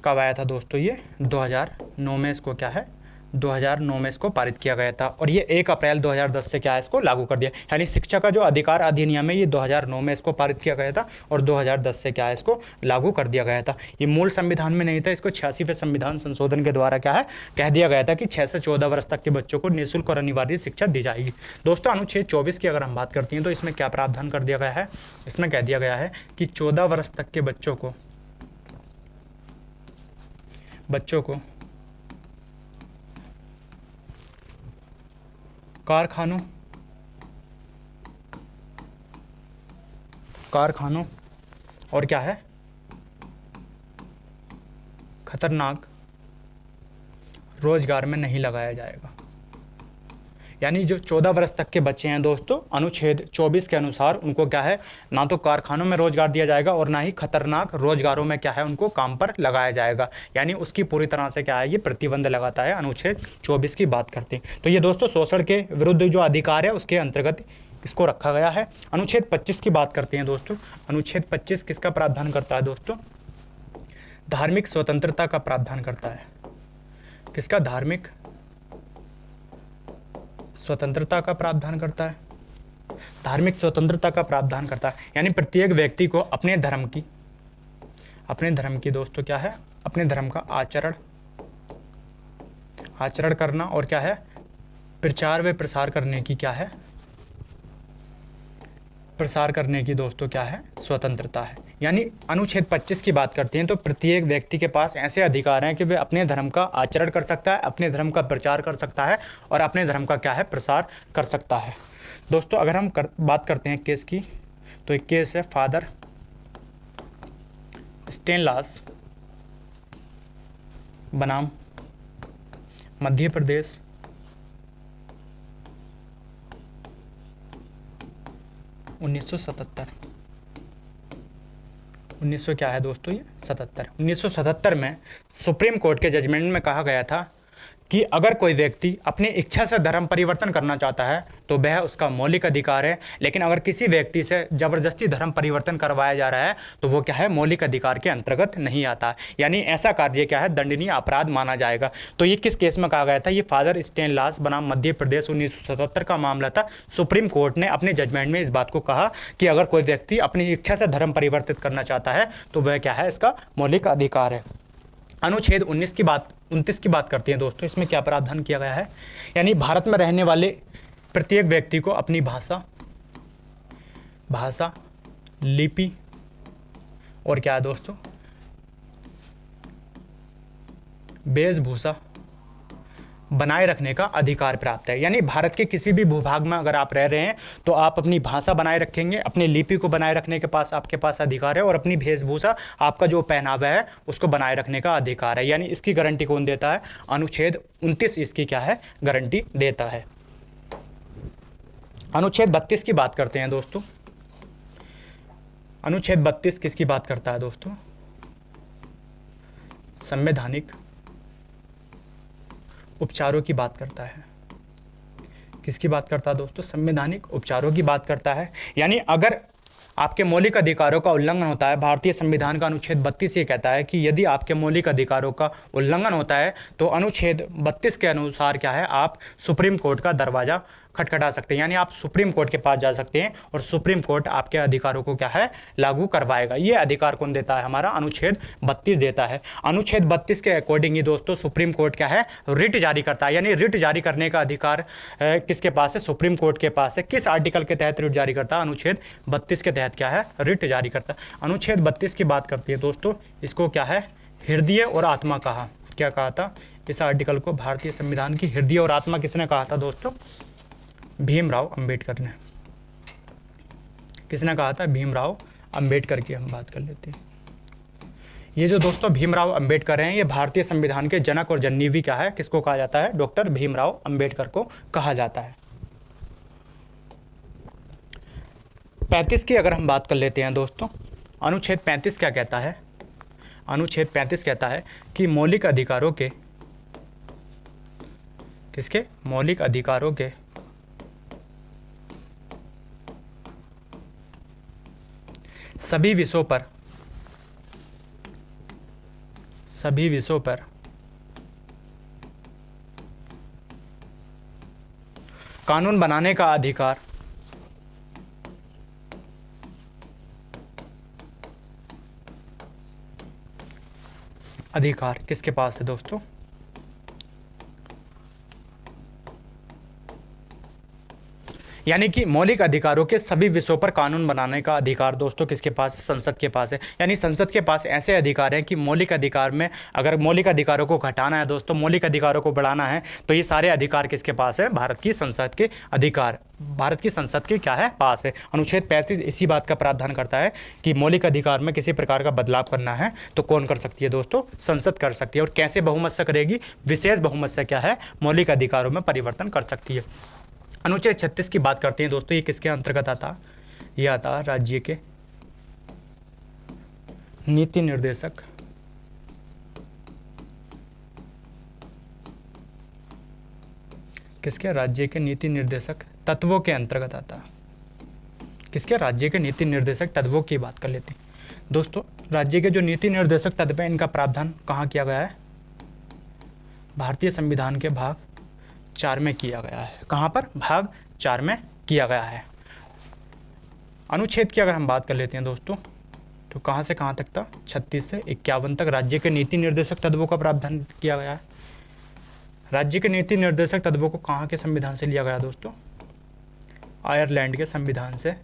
S1: कब आया था दोस्तों? ये 2009 में इसको क्या है? 2009 में इसको पारित किया गया था, और ये 1 अप्रैल 2010 से क्या है? इसको लागू कर दिया। यानी शिक्षा का जो अधिकार अधिनियम है ये 2009 में इसको पारित किया गया था, और 2010 से क्या है? इसको लागू कर दिया गया था। ये मूल संविधान में नहीं था, इसको 86वें संविधान संशोधन के द्वारा क्या है? कह दिया गया था कि 6 से 14 वर्ष तक के बच्चों को निःशुल्क और अनिवार्य शिक्षा दी जाएगी। दोस्तों अनुच्छेद 24 की अगर हम बात करते हैं तो इसमें क्या प्रावधान कर दिया गया है? इसमें कह दिया गया है कि 14 वर्ष तक के बच्चों को कारखानों और क्या है? खतरनाक रोजगार में नहीं लगाया जाएगा। यानी जो 14 वर्ष तक के बच्चे हैं दोस्तों, अनुच्छेद 24 के अनुसार उनको क्या है? ना तो कारखानों में रोजगार दिया जाएगा और ना ही खतरनाक रोजगारों में क्या है? उनको काम पर लगाया जाएगा। यानी उसकी पूरी तरह से क्या है? ये प्रतिबंध लगाता है। अनुच्छेद 24 की बात करते हैं तो ये दोस्तों शोषण के विरुद्ध जो अधिकार है उसके अंतर्गत इसको रखा गया है। अनुच्छेद 25 की बात करते हैं दोस्तों। अनुच्छेद 25 किसका प्रावधान करता है दोस्तों? धार्मिक स्वतंत्रता का प्रावधान करता है। किसका? धार्मिक स्वतंत्रता का प्रावधान करता है। धार्मिक स्वतंत्रता का प्रावधान करता है। यानी प्रत्येक व्यक्ति को अपने धर्म की दोस्तों क्या है? अपने धर्म का आचरण करना और क्या है? प्रचार व प्रसार करने की क्या है? प्रसार करने की दोस्तों क्या है? स्वतंत्रता है। यानी अनुच्छेद 25 की बात करते हैं तो प्रत्येक व्यक्ति के पास ऐसे अधिकार हैं कि वे अपने धर्म का आचरण कर सकता है, अपने धर्म का प्रचार कर सकता है और अपने धर्म का क्या है? प्रसार कर सकता है। दोस्तों अगर हम बात करते हैं केस की, तो एक केस है फादर स्टेनलास बनाम मध्य प्रदेश उन्नीस क्या है दोस्तों? ये 77 1977 में सुप्रीम कोर्ट के जजमेंट में कहा गया था कि अगर कोई व्यक्ति अपनी इच्छा से धर्म परिवर्तन करना चाहता है तो वह उसका मौलिक अधिकार है, लेकिन अगर किसी व्यक्ति से जबरदस्ती धर्म परिवर्तन करवाया जा रहा है तो वो क्या है, मौलिक अधिकार के अंतर्गत नहीं आता, यानी ऐसा कार्य क्या है, दंडनीय अपराध माना जाएगा। तो ये किस केस में कहा गया था, ये फादर स्टेनलास बनाम मध्य प्रदेश 1977 का मामला था। सुप्रीम कोर्ट ने अपने जजमेंट में इस बात को कहा कि अगर कोई व्यक्ति अपनी इच्छा से धर्म परिवर्तित करना चाहता है तो वह क्या है, इसका मौलिक अधिकार है। अनुच्छेद 29 की बात करते हैं दोस्तों। इसमें क्या प्रावधान किया गया है, यानी भारत में रहने वाले प्रत्येक व्यक्ति को अपनी भाषा, लिपि और क्या है दोस्तों, वेशभूषा बनाए रखने का अधिकार प्राप्त है। यानी भारत के किसी भी भूभाग में अगर आप रह रहे हैं तो आप अपनी भाषा बनाए रखेंगे, अपनी लिपि को बनाए रखने के पास आपके पास अधिकार है, और अपनी वेशभूषा, आपका जो पहनावा है उसको बनाए रखने का अधिकार है। यानी इसकी गारंटी कौन देता है, अनुच्छेद 29 इसकी क्या है, गारंटी देता है। अनुच्छेद 32 की बात करते हैं दोस्तों। अनुच्छेद 32 किसकी बात करता है दोस्तों, संवैधानिक उपचारों की बात करता है। किसकी बात करता है दोस्तों, संवैधानिक उपचारों की बात करता है। यानी अगर आपके मौलिक अधिकारों का उल्लंघन होता है, भारतीय संविधान का अनुच्छेद 32 ये कहता है कि यदि आपके मौलिक अधिकारों का उल्लंघन होता है तो अनुच्छेद 32 के अनुसार क्या है, आप सुप्रीम कोर्ट का दरवाजा खटखटा सकते हैं। यानी आप सुप्रीम कोर्ट के पास जा सकते हैं और सुप्रीम कोर्ट आपके अधिकारों को क्या है, लागू करवाएगा। ये अधिकार कौन देता है, हमारा अनुच्छेद 32 देता है। अनुच्छेद 32 के अकॉर्डिंग ही दोस्तों सुप्रीम कोर्ट क्या है, रिट जारी करता है। यानी रिट जारी करने का अधिकार किसके पास है, सुप्रीम कोर्ट के पास है। किस आर्टिकल के तहत रिट जारी करता है, अनुच्छेद 32 के तहत क्या है, रिट जारी करता है। अनुच्छेद 32 की बात करती है दोस्तों, इसको क्या है, हृदय और आत्मा कहा। क्या कहा था, इस आर्टिकल को भारतीय संविधान की हृदय और आत्मा किसने कहा था दोस्तों, भीमराव अंबेडकर ने। किसने कहा था, भीमराव अंबेडकर की हम बात कर लेते हैं। ये जो दोस्तों भीमराव अंबेडकर हैं, ये भारतीय संविधान के जनक और जननीवी क्या है, किसको कहा जाता है, डॉक्टर भीमराव अंबेडकर को कहा जाता है। 35 की अगर हम बात कर लेते हैं दोस्तों, अनुच्छेद 35 क्या कहता है, अनुच्छेद 35 कहता है कि मौलिक अधिकारों के, किसके, मौलिक अधिकारों के सभी विषयों पर कानून बनाने का अधिकार किसके पास है दोस्तों, यानी कि मौलिक अधिकारों के सभी विषयों पर कानून बनाने का अधिकार दोस्तों किसके पास है, संसद के पास है। यानी संसद के पास ऐसे अधिकार हैं कि मौलिक अधिकार में अगर मौलिक अधिकारों को घटाना है दोस्तों, मौलिक अधिकारों को बढ़ाना है, तो ये सारे अधिकार किसके पास है, भारत की संसद के अधिकार, भारत की संसद के क्या है, पास है। अनुच्छेद 35 इसी बात का प्रावधान करता है कि मौलिक अधिकार में किसी प्रकार का बदलाव करना है तो कौन कर सकती है दोस्तों, संसद कर सकती है। और कैसे बहुमत से करेगी, विशेष बहुमत से क्या है, मौलिक अधिकारों में परिवर्तन कर सकती है। अनुच्छेद 36 की बात करते हैं दोस्तों, ये किसके अंतर्गत आता, ये आता राज्य के नीति निर्देशक किसके, राज्य के नीति निर्देशक तत्वों के अंतर्गत आता। किसके, राज्य के नीति निर्देशक तत्वों की बात कर लेते हैं दोस्तों। राज्य के जो नीति निर्देशक तत्व हैं, इनका प्रावधान कहाँ किया गया है, भारतीय संविधान के भाग 4 में किया गया है। कहाँ पर, भाग 4 में किया गया है। अनुच्छेद की अगर हम बात कर लेते हैं दोस्तों, तो कहाँ से कहाँ तक था, 36 से 51 तक राज्य के नीति निर्देशक तत्वों का प्रावधान किया गया है। राज्य के नीति निर्देशक तत्वों को कहाँ के संविधान से लिया गया दोस्तों, आयरलैंड के संविधान से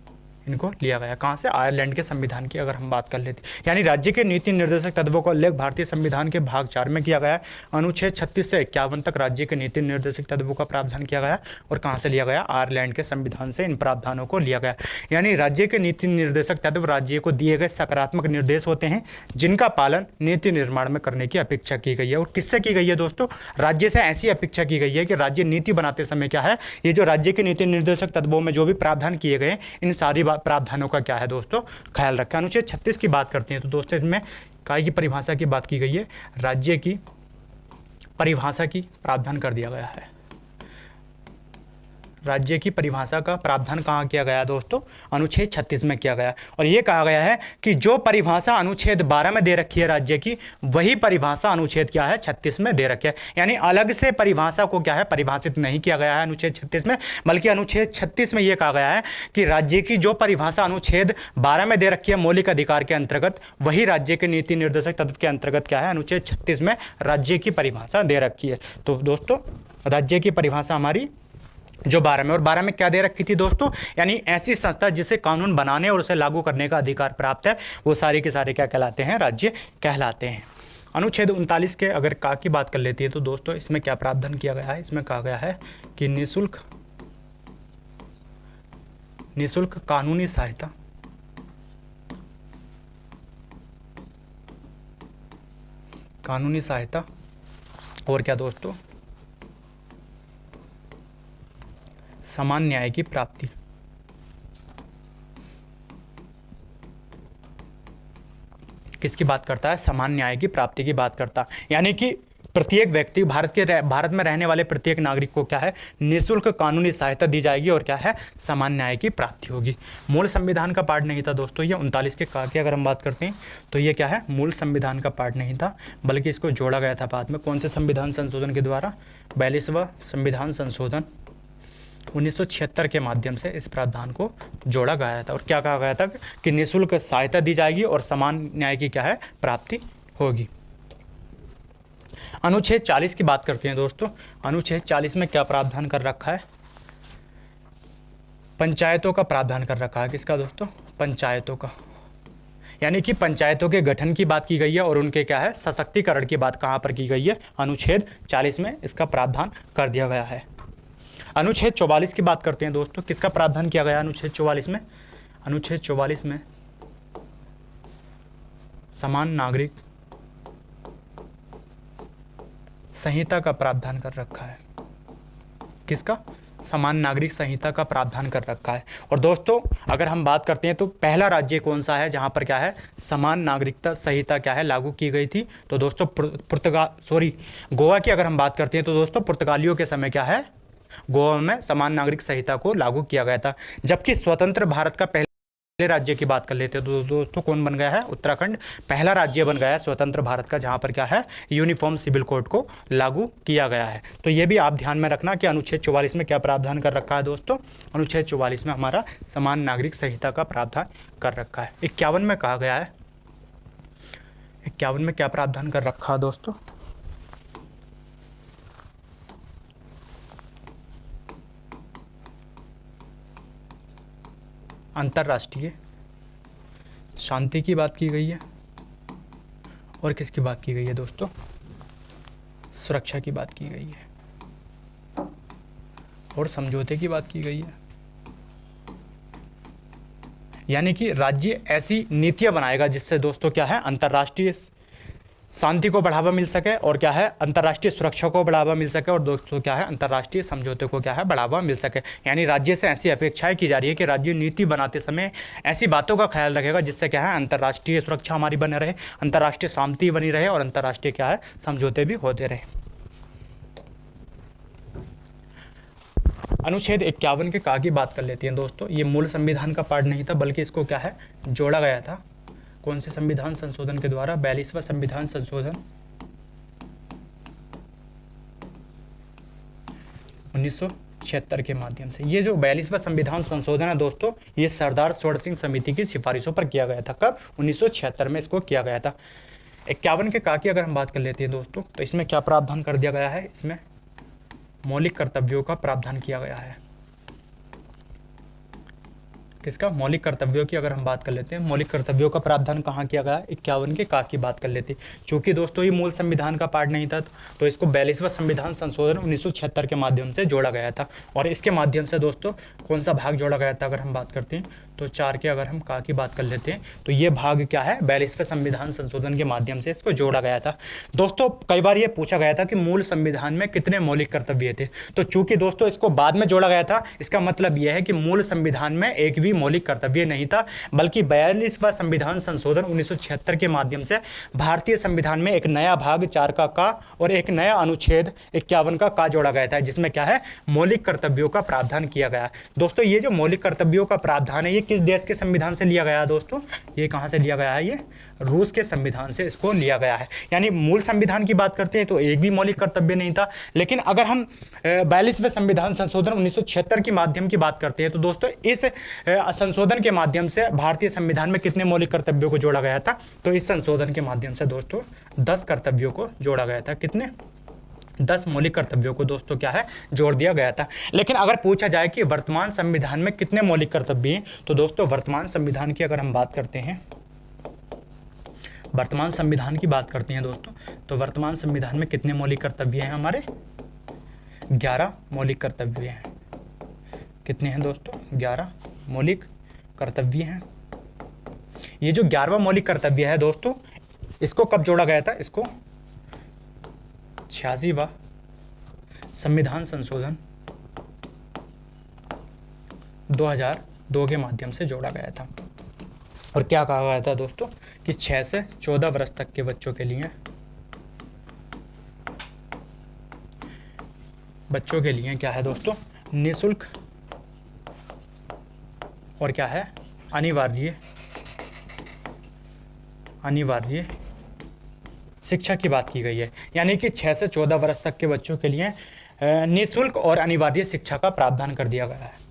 S1: इनको लिया गया। कहाँ से, आयरलैंड के संविधान की अगर हम बात कर लेते हैं। यानी राज्य के नीति निर्देशक तत्वों का उल्लेख भारतीय संविधान के भाग 4 में किया गया है। अनुच्छेद 36 से 51 तक राज्य के नीति निर्देशक तत्वों का प्रावधान किया गया और कहाँ से लिया गया, आयरलैंड के संविधान से इन प्रावधानों को लिया गया। यानी राज्य के नीति निर्देशक तत्व राज्य को दिए गए सकारात्मक निर्देश होते हैं जिनका पालन नीति निर्माण में करने की अपेक्षा की गई है। और किससे की गई है दोस्तों, राज्य से ऐसी अपेक्षा की गई है कि राज्य नीति बनाते समय क्या है, ये जो राज्य के नीति निर्देशक तत्वों में जो भी प्रावधान किए गए, इन सारी प्रावधानों का क्या है दोस्तों, ख्याल रखें। अनुच्छेद 36 की बात करते हैं तो दोस्तों इसमें काय की परिभाषा की बात की गई है, राज्य की परिभाषा की प्रावधान कर दिया गया है। राज्य की परिभाषा का प्रावधान कहाँ किया गया दोस्तों? अनुच्छेद 36 में किया गया। और ये कहा गया है कि जो परिभाषा अनुच्छेद 12 में दे रखी है राज्य की, वही परिभाषा अनुच्छेद क्या है 36 में दे रखी है। यानी अलग से परिभाषा को क्या है परिभाषित नहीं किया गया है अनुच्छेद 36 में, बल्कि अनुच्छेद 36 में ये कहा गया है कि राज्य की जो परिभाषा अनुच्छेद 12 में दे रखी है मौलिक अधिकार के अंतर्गत, वही राज्य के नीति निर्देशक तत्व के अंतर्गत क्या है अनुच्छेद 36 में राज्य की परिभाषा दे रखी है। तो दोस्तों राज्य की परिभाषा हमारी जो 12 में, और 12 में क्या दे रखी थी दोस्तों? यानी ऐसी संस्था जिसे कानून बनाने और उसे लागू करने का अधिकार प्राप्त है, वो सारे के सारे क्या कहलाते हैं? राज्य कहलाते हैं। अनुच्छेद 39 के अगर का की बात कर लेती है तो दोस्तों इसमें क्या प्रावधान किया गया है? इसमें कहा गया है कि निःशुल्क कानूनी सहायता और क्या दोस्तों? समान न्याय की प्राप्ति। किसकी बात करता है? समान न्याय की प्राप्ति की बात करता है। यानी कि प्रत्येक व्यक्ति भारत में रहने वाले प्रत्येक नागरिक को क्या है निःशुल्क कानूनी सहायता दी जाएगी और क्या है समान न्याय की प्राप्ति होगी। मूल संविधान का पार्ट नहीं था दोस्तों ये 39 के का की अगर हम बात करते हैं तो ये क्या है मूल संविधान का पार्ट नहीं था, बल्कि इसको जोड़ा गया था बाद में। कौन से संविधान संशोधन के द्वारा? 42वां संविधान संशोधन 1976 के माध्यम से इस प्रावधान को जोड़ा गया था। और क्या कहा गया था कि निःशुल्क सहायता दी जाएगी और समान न्याय की क्या है प्राप्ति होगी। अनुच्छेद 40 की बात करते हैं दोस्तों। अनुच्छेद 40 में क्या प्रावधान कर रखा है? पंचायतों का प्रावधान कर रखा है। किसका दोस्तों? पंचायतों का। यानी कि पंचायतों के गठन की बात की गई है और उनके क्या है सशक्तिकरण की बात कहाँ पर की गई है? अनुच्छेद 40 में इसका प्रावधान कर दिया गया है। अनुच्छेद 44 की बात करते हैं दोस्तों। किसका प्रावधान किया गया अनुच्छेद 44 में? अनुच्छेद 44 में समान नागरिक संहिता का प्रावधान कर रखा है। किसका? समान नागरिक संहिता का प्रावधान कर रखा है। और दोस्तों अगर हम बात करते हैं तो पहला राज्य कौन सा है जहां पर क्या है समान नागरिकता संहिता क्या है लागू की गई थी? तो दोस्तों गोवा की अगर हम बात करते हैं तो दोस्तों पुर्तगालियों के समय क्या है गोवा में समान नागरिक संहिता को लागू किया गया था। जबकि स्वतंत्र भारत का पहले राज्य की बात कर लेते हैं तो दोस्तों कौन बन गया है? उत्तराखंड पहला राज्य बन गया है स्वतंत्र भारत का जहां पर क्या है यूनिफॉर्म सिविल कोड को लागू किया गया है। तो ये भी आप ध्यान में रखना कि अनुच्छेद 44 में क्या प्रावधान कर रखा है दोस्तों? अनुच्छेद 44 में हमारा समान नागरिक संहिता का प्रावधान कर रखा है। 51 में कहा गया है, 51 में क्या प्रावधान कर रखा है दोस्तों? अंतर्राष्ट्रीय शांति की बात की गई है और किसकी बात की गई है दोस्तों? सुरक्षा की बात की गई है और समझौते की बात की गई है। यानी कि राज्य ऐसी नीतियां बनाएगा जिससे दोस्तों क्या है अंतर्राष्ट्रीय शांति को बढ़ावा मिल सके और क्या है अंतर्राष्ट्रीय सुरक्षा को बढ़ावा मिल सके और दोस्तों क्या है अंतर्राष्ट्रीय समझौते को क्या है बढ़ावा मिल सके। यानी राज्य से ऐसी अपेक्षाएं की जा रही है कि राज्य नीति बनाते समय ऐसी बातों का ख्याल रखेगा जिससे क्या है अंतर्राष्ट्रीय सुरक्षा हमारी बने रहे, अंतर्राष्ट्रीय शांति बनी रहे और अंतर्राष्ट्रीय क्या है समझौते भी होते रहे। अनुच्छेद 51 के का की बात कर लेती हैं दोस्तों। ये मूल संविधान का पार्ट नहीं था बल्कि इसको क्या है जोड़ा गया था। कौन से संविधान संशोधन के द्वारा? 42वां संविधान संशोधन 1976 के माध्यम से। ये जो 42वां संविधान संशोधन है दोस्तों ये सरदार सरोवर सिंह समिति की सिफारिशों पर किया गया था। कब? 1976 में इसको किया गया था। 51 के का की अगर हम बात कर लेते हैं दोस्तों तो इसमें क्या प्रावधान कर दिया गया है? इसमें मौलिक कर्तव्यों का प्रावधान किया गया है। किसका? मौलिक कर्तव्यों की अगर हम बात कर लेते हैं, मौलिक कर्तव्यों का प्रावधान कहाँ किया गया? 51 के का की बात कर लेते। चूंकि दोस्तों ये मूल संविधान का पार्ट नहीं था तो इसको 42वां संविधान संशोधन 1976 के माध्यम से जोड़ा गया था। और इसके माध्यम से दोस्तों कौन सा भाग जोड़ा गया था अगर हम बात करते हैं तो 4 के अगर हम का की बात कर लेते हैं तो ये भाग क्या है 42वें संविधान संशोधन के माध्यम से इसको जोड़ा गया था। दोस्तों कई बार ये पूछा गया था कि मूल संविधान में कितने मौलिक कर्तव्य थे, तो चूंकि दोस्तों इसको बाद में जोड़ा गया था इसका मतलब यह है कि मूल संविधान में एक भी मौलिक कर्तव्य नहीं था, बल्कि 42वां संविधान संशोधन 1976 के माध्यम से भारतीय संविधान में एक नया भाग 4 का और एक नया अनुच्छेद 51 का जोड़ा गया था, जिसमें क्या है, मौलिक कर्तव्यों का प्रावधान किया गया। दोस्तों ये जो मौलिक कर्तव्यों का प्रावधान है, ये किस देश के संविधान से लिया गया है दोस्तों? ये कहाँ से लिया गया है? ये रूस के संविधान से इसको लिया गया है। यानी मूल संविधान की बात करते हैं तो एक भी मौलिक कर्तव्य नहीं था, लेकिन अगर हम 42वें संविधान संशोधन 1976 के माध्यम की बात करते हैं तो दोस्तों इस संशोधन के माध्यम से भारतीय संविधान में कितने मौलिक कर्तव्यों को जोड़ा गया था? तो इस संशोधन के माध्यम से दोस्तों 10 कर्तव्यों को जोड़ा गया था। कितने? 10 मौलिक कर्तव्यों को दोस्तों क्या है, जोड़ दिया गया था। लेकिन अगर पूछा जाए कि वर्तमान संविधान में कितने मौलिक कर्तव्य हैं, तो दोस्तों वर्तमान संविधान की अगर हम बात करते हैं, वर्तमान संविधान की बात करते हैं दोस्तों, तो वर्तमान संविधान में कितने मौलिक कर्तव्य हैं? हमारे 11 मौलिक कर्तव्य हैं। कितने हैं दोस्तों? 11 मौलिक कर्तव्य हैं। ये जो 11वां मौलिक कर्तव्य है दोस्तों, इसको कब जोड़ा गया था? इसको 86वां संविधान संशोधन 2002 के माध्यम से जोड़ा गया था। और क्या कहा गया था दोस्तों कि 6 से 14 वर्ष तक के बच्चों के लिए क्या है दोस्तों, निःशुल्क और क्या है, अनिवार्य शिक्षा की बात की गई है। यानी कि 6 से 14 वर्ष तक के बच्चों के लिए निःशुल्क और अनिवार्य शिक्षा का प्रावधान कर दिया गया है।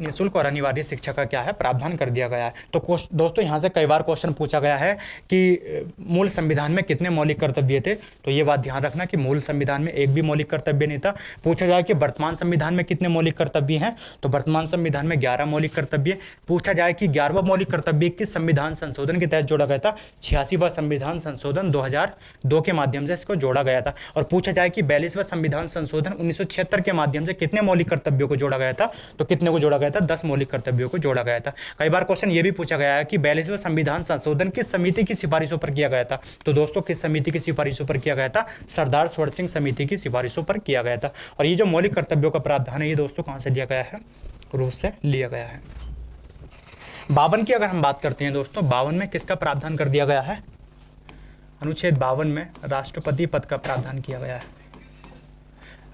S1: निःशुल्क और अनिवार्य शिक्षा का क्या है, प्रावधान कर दिया गया है। तो दोस्तों यहाँ से कई बार क्वेश्चन पूछा गया है कि मूल संविधान में कितने मौलिक कर्तव्य थे, तो ये बात ध्यान रखना कि मूल संविधान में एक भी मौलिक कर्तव्य नहीं था। पूछा जाए कि वर्तमान संविधान में कितने मौलिक कर्तव्य हैं, तो वर्तमान संविधान में 11 मौलिक कर्तव्य। पूछा जाए कि 11वां मौलिक कर्तव्य किस संविधान संशोधन के तहत जोड़ा गया था, 86वां संविधान संशोधन 2002 के माध्यम से इसको जोड़ा गया था। और पूछा जाए कि 42वां संविधान संशोधन 1976 के माध्यम से कितने मौलिक कर्तव्यों को जोड़ा गया था, तो कितने को जोड़ा गया था? 10 मौलिक कर्तव्यों को जोड़ा गया था। कई बार क्वेश्चन ये भी पूछा गया है कि 42वां संविधान संशोधन किस समिति की सिफारिशों पर किया गया था, तो दोस्तों किस समिति की सिफारिशों पर किया गया था? सरदार सरोवर सिंह समिति की सिफारिशों पर किया गया था। और ये जो मौलिक कर्तव्यों का प्रावधान है, ये दोस्तों कहां से लिया गया है? रूस से लिया गया है। 52 की अगर हम बात करते हैं दोस्तों, 52 में किसका प्रावधान कर दिया गया है? अनुच्छेद 52 में राष्ट्रपति पद का प्रावधान किया गया है।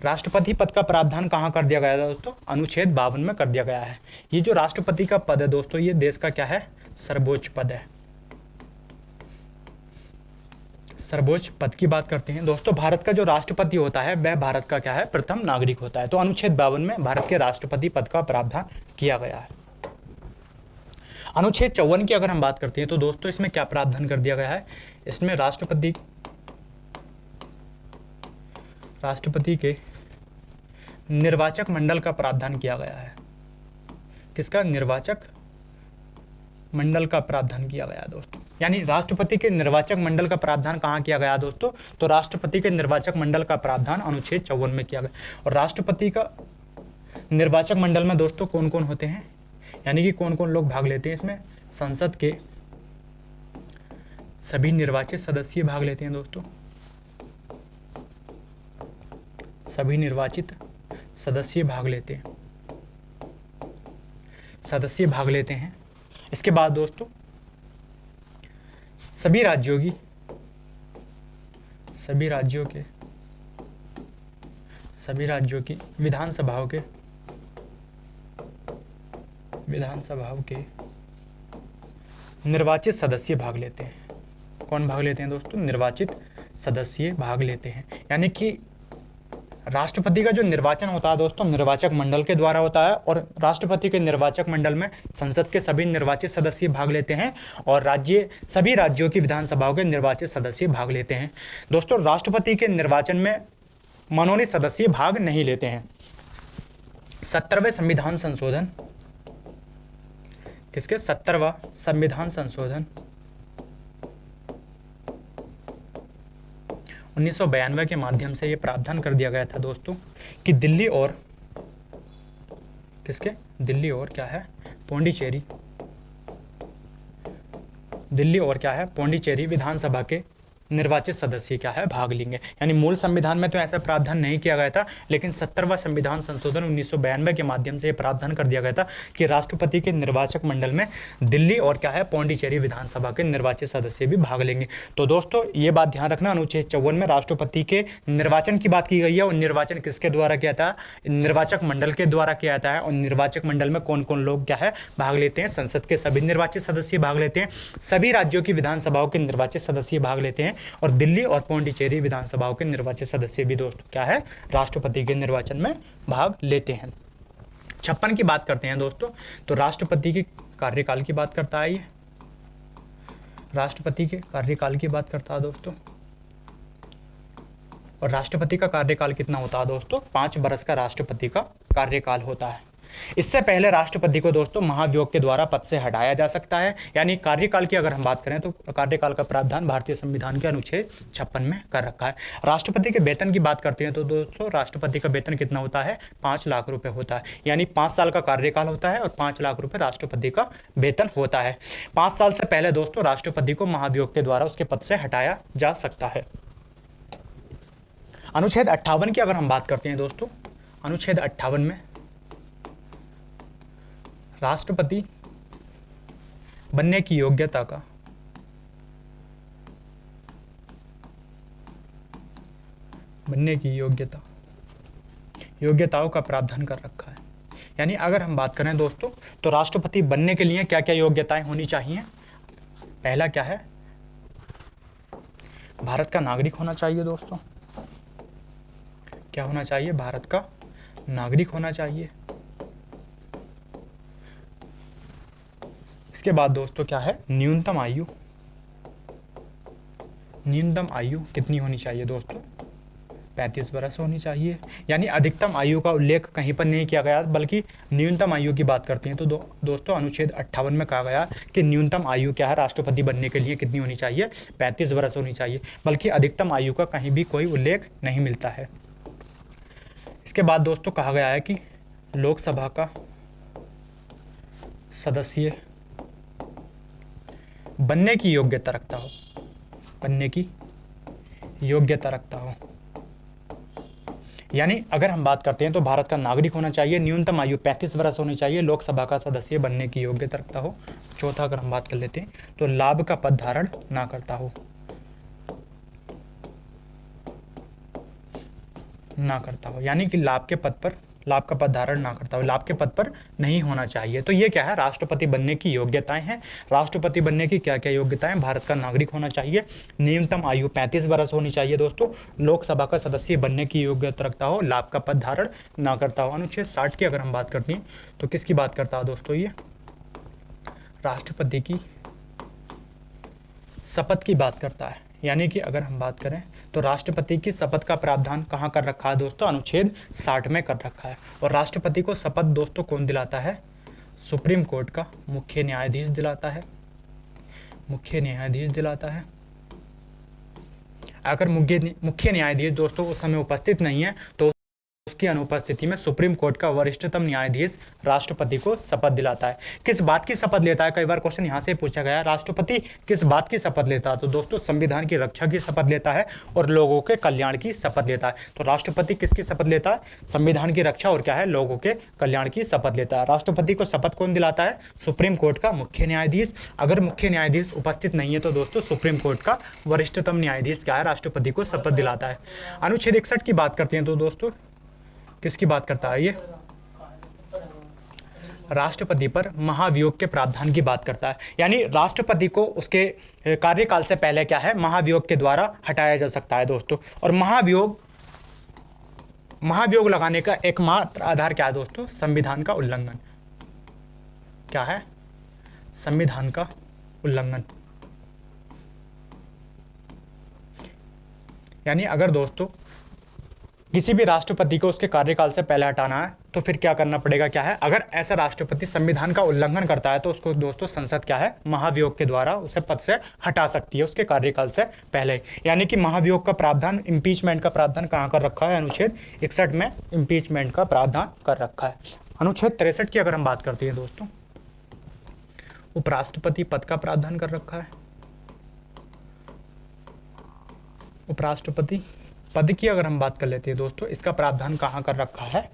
S1: राष्ट्रपति पद का प्रावधान कहाँ कर दिया गया था दोस्तों? अनुच्छेद 52 में कर दिया गया है। ये जो राष्ट्रपति का पद है दोस्तों, ये देश का क्या है? सर्वोच्च पद है। सर्वोच्च पद की बात करते हैं दोस्तों, भारत का जो राष्ट्रपति होता है वह भारत का क्या है? प्रथम नागरिक होता है। तो अनुच्छेद 52 में भारत के राष्ट्रपति पद का प्रावधान किया गया है। अनुच्छेद 54 की अगर हम बात करते हैं तो दोस्तों इसमें क्या प्रावधान कर दिया गया है? इसमें राष्ट्रपति के निर्वाचक मंडल का प्रावधान किया गया है। किसका? निर्वाचक मंडल का प्रावधान किया गया दोस्तों। यानी राष्ट्रपति के निर्वाचक मंडल का प्रावधान कहाँ किया गया दोस्तों? तो राष्ट्रपति के निर्वाचक मंडल का प्रावधान अनुच्छेद 54 में किया गया। और राष्ट्रपति का निर्वाचक मंडल में दोस्तों कौन कौन होते हैं, यानी कि कौन कौन लोग भाग लेते हैं इसमें? संसद के सभी निर्वाचित सदस्य भाग लेते हैं दोस्तों। सभी निर्वाचित सदस्य भाग लेते हैं। इसके बाद दोस्तों सभी राज्यों की विधानसभाओं के निर्वाचित सदस्य भाग लेते हैं। कौन भाग लेते हैं दोस्तों? निर्वाचित सदस्य भाग लेते हैं। यानी कि राष्ट्रपति का जो निर्वाचन होता है दोस्तों निर्वाचक मंडल के द्वारा होता है, और राष्ट्रपति के निर्वाचक मंडल में संसद के सभी निर्वाचित सदस्य भाग लेते हैं और सभी राज्यों की विधानसभाओं के निर्वाचित सदस्य भाग लेते हैं। दोस्तों राष्ट्रपति के निर्वाचन में मनोनीत सदस्य भाग नहीं लेते हैं। 70वें संविधान संशोधन, किसके? 70वां संविधान संशोधन 1992 के माध्यम से ये प्रावधान कर दिया गया था दोस्तों कि दिल्ली और क्या है? पौंडीचेरी विधानसभा के निर्वाचित सदस्य क्या है भाग लेंगे। यानी मूल संविधान में तो ऐसा प्रावधान नहीं किया गया था, लेकिन 70वां संविधान संशोधन 1992 के माध्यम से प्रावधान कर दिया गया था कि राष्ट्रपति के निर्वाचक मंडल में दिल्ली और क्या है पौंडीचेरी विधानसभा के निर्वाचित सदस्य भी भाग लेंगे। तो दोस्तों ये बात ध्यान रखना, अनुच्छेद 54 में राष्ट्रपति के निर्वाचन की बात की गई है, और निर्वाचन किसके द्वारा किया था, निर्वाचक मंडल के द्वारा किया जाता है। और निर्वाचक मंडल में कौन कौन लोग क्या है भाग लेते हैं, संसद के सभी निर्वाचित सदस्य भाग लेते हैं, सभी राज्यों की विधानसभाओं के निर्वाचित सदस्य भाग लेते हैं, और दिल्ली और पौंडीचेरी विधानसभाओं के निर्वाचित सदस्य भी दोस्तों क्या है राष्ट्रपति के निर्वाचन में भाग लेते हैं। 56 की बात करते हैं दोस्तों, तो राष्ट्रपति के कार्यकाल की बात करता है ये, राष्ट्रपति के कार्यकाल की बात करता है दोस्तों। और राष्ट्रपति का कार्यकाल कितना होता है दोस्तों, 5 वर्ष का राष्ट्रपति का कार्यकाल होता है। इससे पहले राष्ट्रपति को दोस्तों महाभियोग के द्वारा पद से हटाया जा सकता है। यानी कार्यकाल की अगर हम बात करें तो कार्यकाल का प्रावधान भारतीय संविधान के अनुच्छेद 56 में कर रखा है। राष्ट्रपति के वेतन की बात करते हैं तो दोस्तों राष्ट्रपति का वेतन कितना होता है, 5 लाख रुपए होता है। यानी 5 साल का कार्यकाल होता है और 5 लाख रुपए राष्ट्रपति का वेतन होता है। 5 साल से पहले दोस्तों राष्ट्रपति को महाभियोग के द्वारा उसके पद से हटाया जा सकता है। अनुच्छेद 58 की अगर हम बात करते हैं दोस्तों, अनुच्छेद 58 में राष्ट्रपति बनने की योग्यता का योग्यताओं का प्रावधान कर रखा है। यानी अगर हम बात करें दोस्तों तो राष्ट्रपति बनने के लिए क्या क्या योग्यताएं होनी चाहिए। पहला क्या है, भारत का नागरिक होना चाहिए दोस्तों। क्या होना चाहिए, भारत का नागरिक होना चाहिए। इसके बाद दोस्तों क्या है, न्यूनतम आयु कितनी होनी चाहिए दोस्तों, 35 वर्ष होनी चाहिए। यानी अधिकतम आयु का उल्लेख कहीं पर नहीं किया गया, बल्कि न्यूनतम आयु की बात करते हैं। तो दोस्तों अनुच्छेद 58 में कहा गया कि न्यूनतम आयु क्या है राष्ट्रपति बनने के लिए कितनी होनी चाहिए, 35 वर्ष होनी चाहिए, बल्कि अधिकतम आयु का कहीं भी कोई उल्लेख नहीं मिलता है। इसके बाद दोस्तों कहा गया है कि लोकसभा का सदस्य बनने की योग्यता रखता हो। यानी अगर हम बात करते हैं तो भारत का नागरिक होना चाहिए, न्यूनतम आयु 35 वर्ष होनी चाहिए, लोकसभा का सदस्य बनने की योग्यता रखता हो। चौथा अगर हम बात कर लेते हैं तो लाभ का पद धारण ना करता हो, यानी कि लाभ का पद धारण ना करता हो, लाभ के पद पर नहीं होना चाहिए। तो ये क्या है, राष्ट्रपति बनने की योग्यताएं हैं। राष्ट्रपति बनने की क्या क्या योग्यताएं, भारत का नागरिक होना चाहिए, न्यूनतम आयु 35 वर्ष होनी चाहिए दोस्तों, लोकसभा का सदस्य बनने की योग्यता रखता हो, लाभ का पद धारण ना करता हो। अनुच्छेद 60 की अगर हम बात करते हैं तो किसकी बात करता है दोस्तों, ये राष्ट्रपति की शपथ की बात करता है। यानी कि अगर हम बात करें तो राष्ट्रपति की शपथ का प्रावधान कहाँ कर रखा है दोस्तों, अनुच्छेद 60 में कर रखा है। और राष्ट्रपति को शपथ दोस्तों कौन दिलाता है, सुप्रीम कोर्ट का मुख्य न्यायाधीश दिलाता है। अगर मुख्य न्यायाधीश दोस्तों उस समय उपस्थित नहीं है तो उसकी अनुपस्थिति में सुप्रीम कोर्ट का वरिष्ठतम न्यायाधीश राष्ट्रपति को शपथ दिलाता है। किस बात की शपथ लेता है, कई बार क्वेश्चन यहाँ से पूछा गया, राष्ट्रपति किस बात की शपथ लेता है, तो दोस्तों संविधान की रक्षा की शपथ लेता है और लोगों के कल्याण की शपथ लेता है। तो राष्ट्रपति किसकी शपथ लेता है, संविधान की रक्षा और क्या है, लोगों के कल्याण की शपथ लेता है। राष्ट्रपति को शपथ कौन दिलाता है, सुप्रीम कोर्ट का मुख्य न्यायाधीश। अगर मुख्य न्यायाधीश उपस्थित नहीं है तो दोस्तों सुप्रीम कोर्ट का वरिष्ठतम न्यायाधीश क्या है, राष्ट्रपति को शपथ दिलाता है। अनुच्छेद 61 की बात करते हैं तो दोस्तों किसकी बात करता है, ये राष्ट्रपति पर महाभियोग के प्रावधान की बात करता है। यानी राष्ट्रपति को उसके कार्यकाल से पहले क्या है, महाभियोग के द्वारा हटाया जा सकता है दोस्तों। और महाभियोग लगाने का एकमात्र आधार क्या है दोस्तों, संविधान का उल्लंघन। क्या है, संविधान का उल्लंघन। यानी अगर दोस्तों किसी भी राष्ट्रपति को उसके कार्यकाल से पहले हटाना है तो फिर क्या करना पड़ेगा, क्या है, अगर ऐसा राष्ट्रपति संविधान का उल्लंघन करता है तो उसको दोस्तों संसद क्या है, महाभियोग के द्वारा उसे पद से हटा सकती है उसके कार्यकाल से पहले। यानी कि महाभियोग का प्रावधान, इम्पीचमेंट का प्रावधान कहाँ कर रखा है, अनुच्छेद 61 में इम्पीचमेंट का प्रावधान कर रखा है। अनुच्छेद 63 की अगर हम बात करते हैं दोस्तों, उपराष्ट्रपति पद का प्रावधान कर रखा है। उपराष्ट्रपति पद की अगर हम बात कर लेते हैं दोस्तों, इसका प्रावधान कहाँ कर रखा है?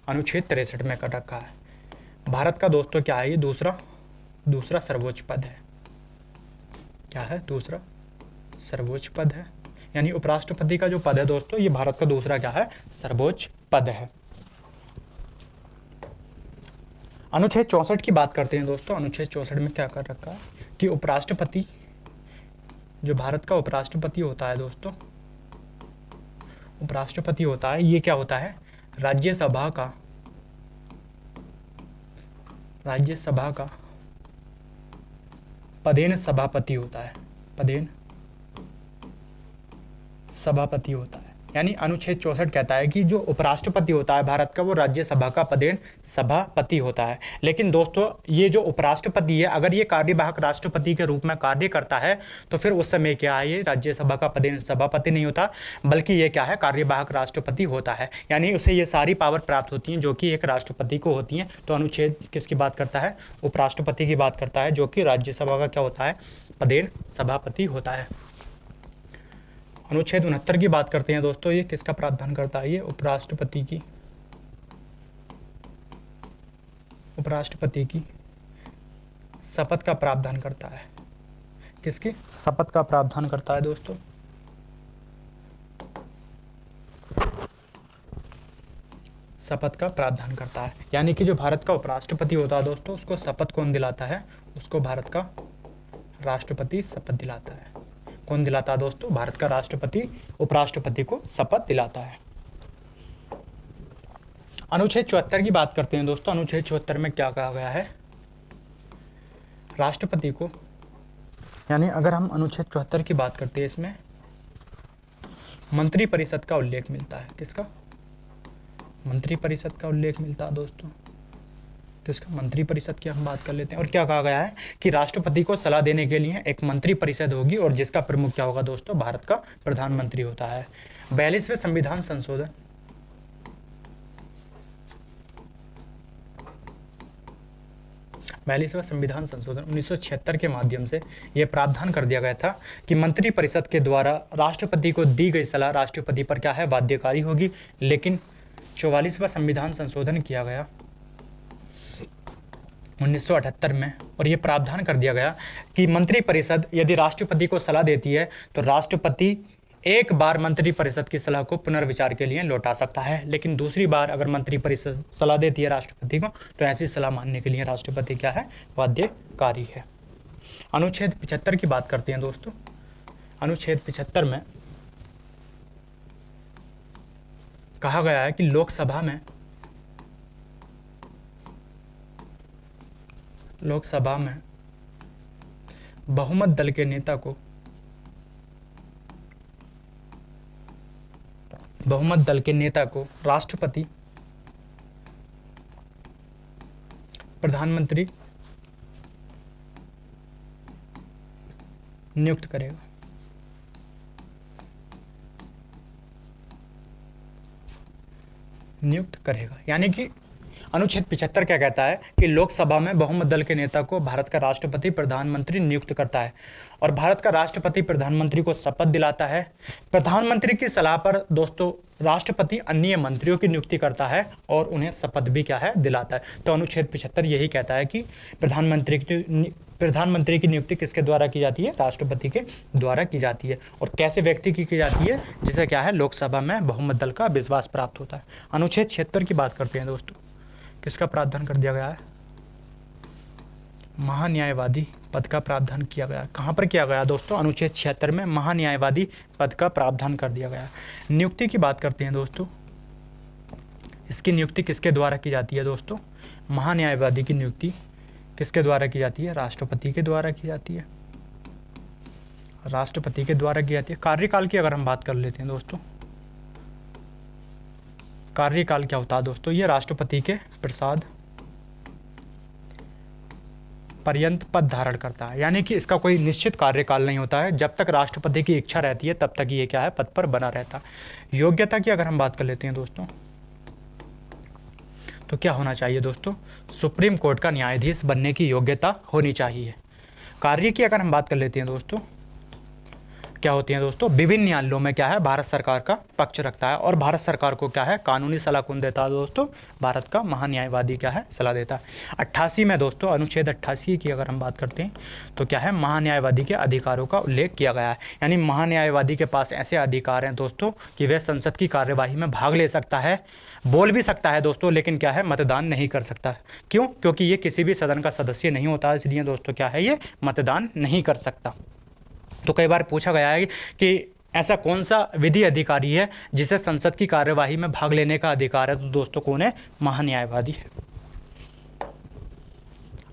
S1: अनुच्छेद 63 में कर रखा है। भारत का दोस्तों क्या है? ये दूसरा सर्वोच्च पद है। क्या है? दूसरा सर्वोच्च पद है। यानी उपराष्ट्रपति का जो पद है दोस्तों, ये भारत का दूसरा क्या है? सर्वोच्च पद है। अनुच्छेद 64 की बात करते हैं दोस्तों। अनुच्छेद 64 में क्या कर रखा है कि उपराष्ट्रपति, जो भारत का उपराष्ट्रपति होता है दोस्तों, उपराष्ट्रपति होता है, ये क्या होता है? राज्यसभा का पदेन सभापति होता है। पदेन सभापति होता है। यानी अनुच्छेद 64 कहता है कि जो उपराष्ट्रपति होता है भारत का, वो राज्यसभा का पदेन सभापति होता है। लेकिन दोस्तों ये जो उपराष्ट्रपति है, अगर ये कार्यवाहक राष्ट्रपति के रूप में कार्य करता है तो फिर उस समय क्या है? ये राज्यसभा का पदेन सभापति नहीं होता, बल्कि ये क्या है? कार्यवाहक राष्ट्रपति होता है। यानी उसे ये सारी पावर प्राप्त होती हैं जो कि एक राष्ट्रपति को होती हैं। तो अनुच्छेद किसकी बात करता है? उपराष्ट्रपति की बात करता है, जो कि राज्यसभा का क्या होता है? पदेन सभापति होता है। अनुच्छेद 69 की बात करते हैं दोस्तों। ये किसका प्रावधान करता है? ये उपराष्ट्रपति की शपथ का प्रावधान करता है। किसकी शपथ का प्रावधान करता है दोस्तों? शपथ का प्रावधान करता है। यानी कि जो भारत का उपराष्ट्रपति होता है दोस्तों, उसको शपथ कौन दिलाता है? उसको भारत का राष्ट्रपति शपथ दिलाता है। कौन दिलाता है दोस्तों? भारत का राष्ट्रपति उपराष्ट्रपति को शपथ दिलाता है। अनुच्छेद 74 की बात करते हैं दोस्तों। अनुच्छेद 74 में क्या कहा गया है? राष्ट्रपति को, यानी अगर हम अनुच्छेद 74 की बात करते हैं, इसमें मंत्रिपरिषद का उल्लेख मिलता है। किसका? मंत्रिपरिषद का उल्लेख मिलता है दोस्तों। किसका? मंत्रिपरिषद की हम बात कर लेते हैं। और क्या कहा गया है कि राष्ट्रपति को सलाह देने के लिए एक मंत्रिपरिषद होगी और जिसका प्रमुख क्या होगा दोस्तों? भारत का प्रधानमंत्री होता है। 42वें संविधान संशोधन, 42वां संविधान संशोधन 1976 के माध्यम से यह प्रावधान कर दिया गया था कि मंत्रिपरिषद के द्वारा राष्ट्रपति को दी गई सलाह राष्ट्रपति पर क्या है? बाध्यकारी होगी। लेकिन 44वां संविधान संशोधन किया गया 1978 में, और ये प्रावधान कर दिया गया कि मंत्रिपरिषद यदि राष्ट्रपति को सलाह देती है तो राष्ट्रपति एक बार मंत्रिपरिषद की सलाह को पुनर्विचार के लिए लौटा सकता है। लेकिन दूसरी बार अगर मंत्रिपरिषद सलाह देती है राष्ट्रपति को, तो ऐसी सलाह मानने के लिए राष्ट्रपति क्या है? बाध्यकारी है। अनुच्छेद 75 की बात करते हैं दोस्तों। अनुच्छेद 75 में कहा गया है कि लोकसभा में बहुमत दल के नेता को राष्ट्रपति प्रधानमंत्री नियुक्त करेगा। यानी कि अनुच्छेद 75 क्या कहता है कि लोकसभा में बहुमत दल के नेता को भारत का राष्ट्रपति प्रधानमंत्री नियुक्त करता है और भारत का राष्ट्रपति प्रधानमंत्री को शपथ दिलाता है। प्रधानमंत्री की सलाह पर दोस्तों राष्ट्रपति अन्य मंत्रियों की नियुक्ति करता है और उन्हें शपथ भी क्या है? दिलाता है। तो अनुच्छेद 75 यही कहता है कि प्रधानमंत्री की नियुक्ति किसके द्वारा की जाती है? राष्ट्रपति के द्वारा की जाती है। और कैसे व्यक्ति की जाती है? जिसे क्या है? लोकसभा में बहुमत दल का विश्वास प्राप्त होता है। अनुच्छेद 76 की बात करते हैं दोस्तों। किसका प्रावधान कर दिया गया है? महान्यायवादी पद का प्रावधान किया गया। कहाँ पर किया गया दोस्तों? अनुच्छेद 76 में महान्यायवादी पद का प्रावधान कर दिया गया। नियुक्ति की बात करते हैं दोस्तों। इसकी नियुक्ति किसके द्वारा की जाती है दोस्तों? महान्यायवादी की नियुक्ति किसके द्वारा की जाती है? राष्ट्रपति के द्वारा की जाती है। राष्ट्रपति के द्वारा की जाती है। कार्यकाल की अगर हम बात कर लेते हैं दोस्तों, कार्यकाल क्या होता है दोस्तों? ये राष्ट्रपति के प्रसाद पर्यंत पद धारण करता है। यानी कि इसका कोई निश्चित कार्यकाल नहीं होता है। जब तक राष्ट्रपति की इच्छा रहती है तब तक ये क्या है? पद पर बना रहता है। योग्यता की अगर हम बात कर लेते हैं दोस्तों, तो क्या होना चाहिए दोस्तों? सुप्रीम कोर्ट का न्यायाधीश बनने की योग्यता होनी चाहिए। कार्य की अगर हम बात कर लेते हैं दोस्तों, क्या होती हैं दोस्तों, विभिन्न न्यायालयों में क्या है, भारत सरकार का पक्ष रखता है। और भारत सरकार को क्या है, कानूनी सलाह कौन देता है दोस्तों, भारत का महान्यायवादी क्या है, सलाह देता है। 88 में दोस्तों, अनुच्छेद 88 की अगर हम बात करते हैं तो क्या है, महान्यायवादी के अधिकारों का उल्लेख किया गया है। यानी महान्यायवादी के पास ऐसे अधिकार हैं दोस्तों कि वह संसद की कार्यवाही में भाग ले सकता है, बोल भी सकता है दोस्तों, लेकिन क्या है, मतदान नहीं कर सकता। क्यों? क्योंकि ये किसी भी सदन का सदस्य नहीं होता, इसलिए दोस्तों क्या है, ये मतदान नहीं कर सकता। तो कई बार पूछा गया है कि ऐसा कौन सा विधि अधिकारी है जिसे संसद की कार्यवाही में भाग लेने का अधिकार है, तो दोस्तों कौन है, महान्यायवादी है।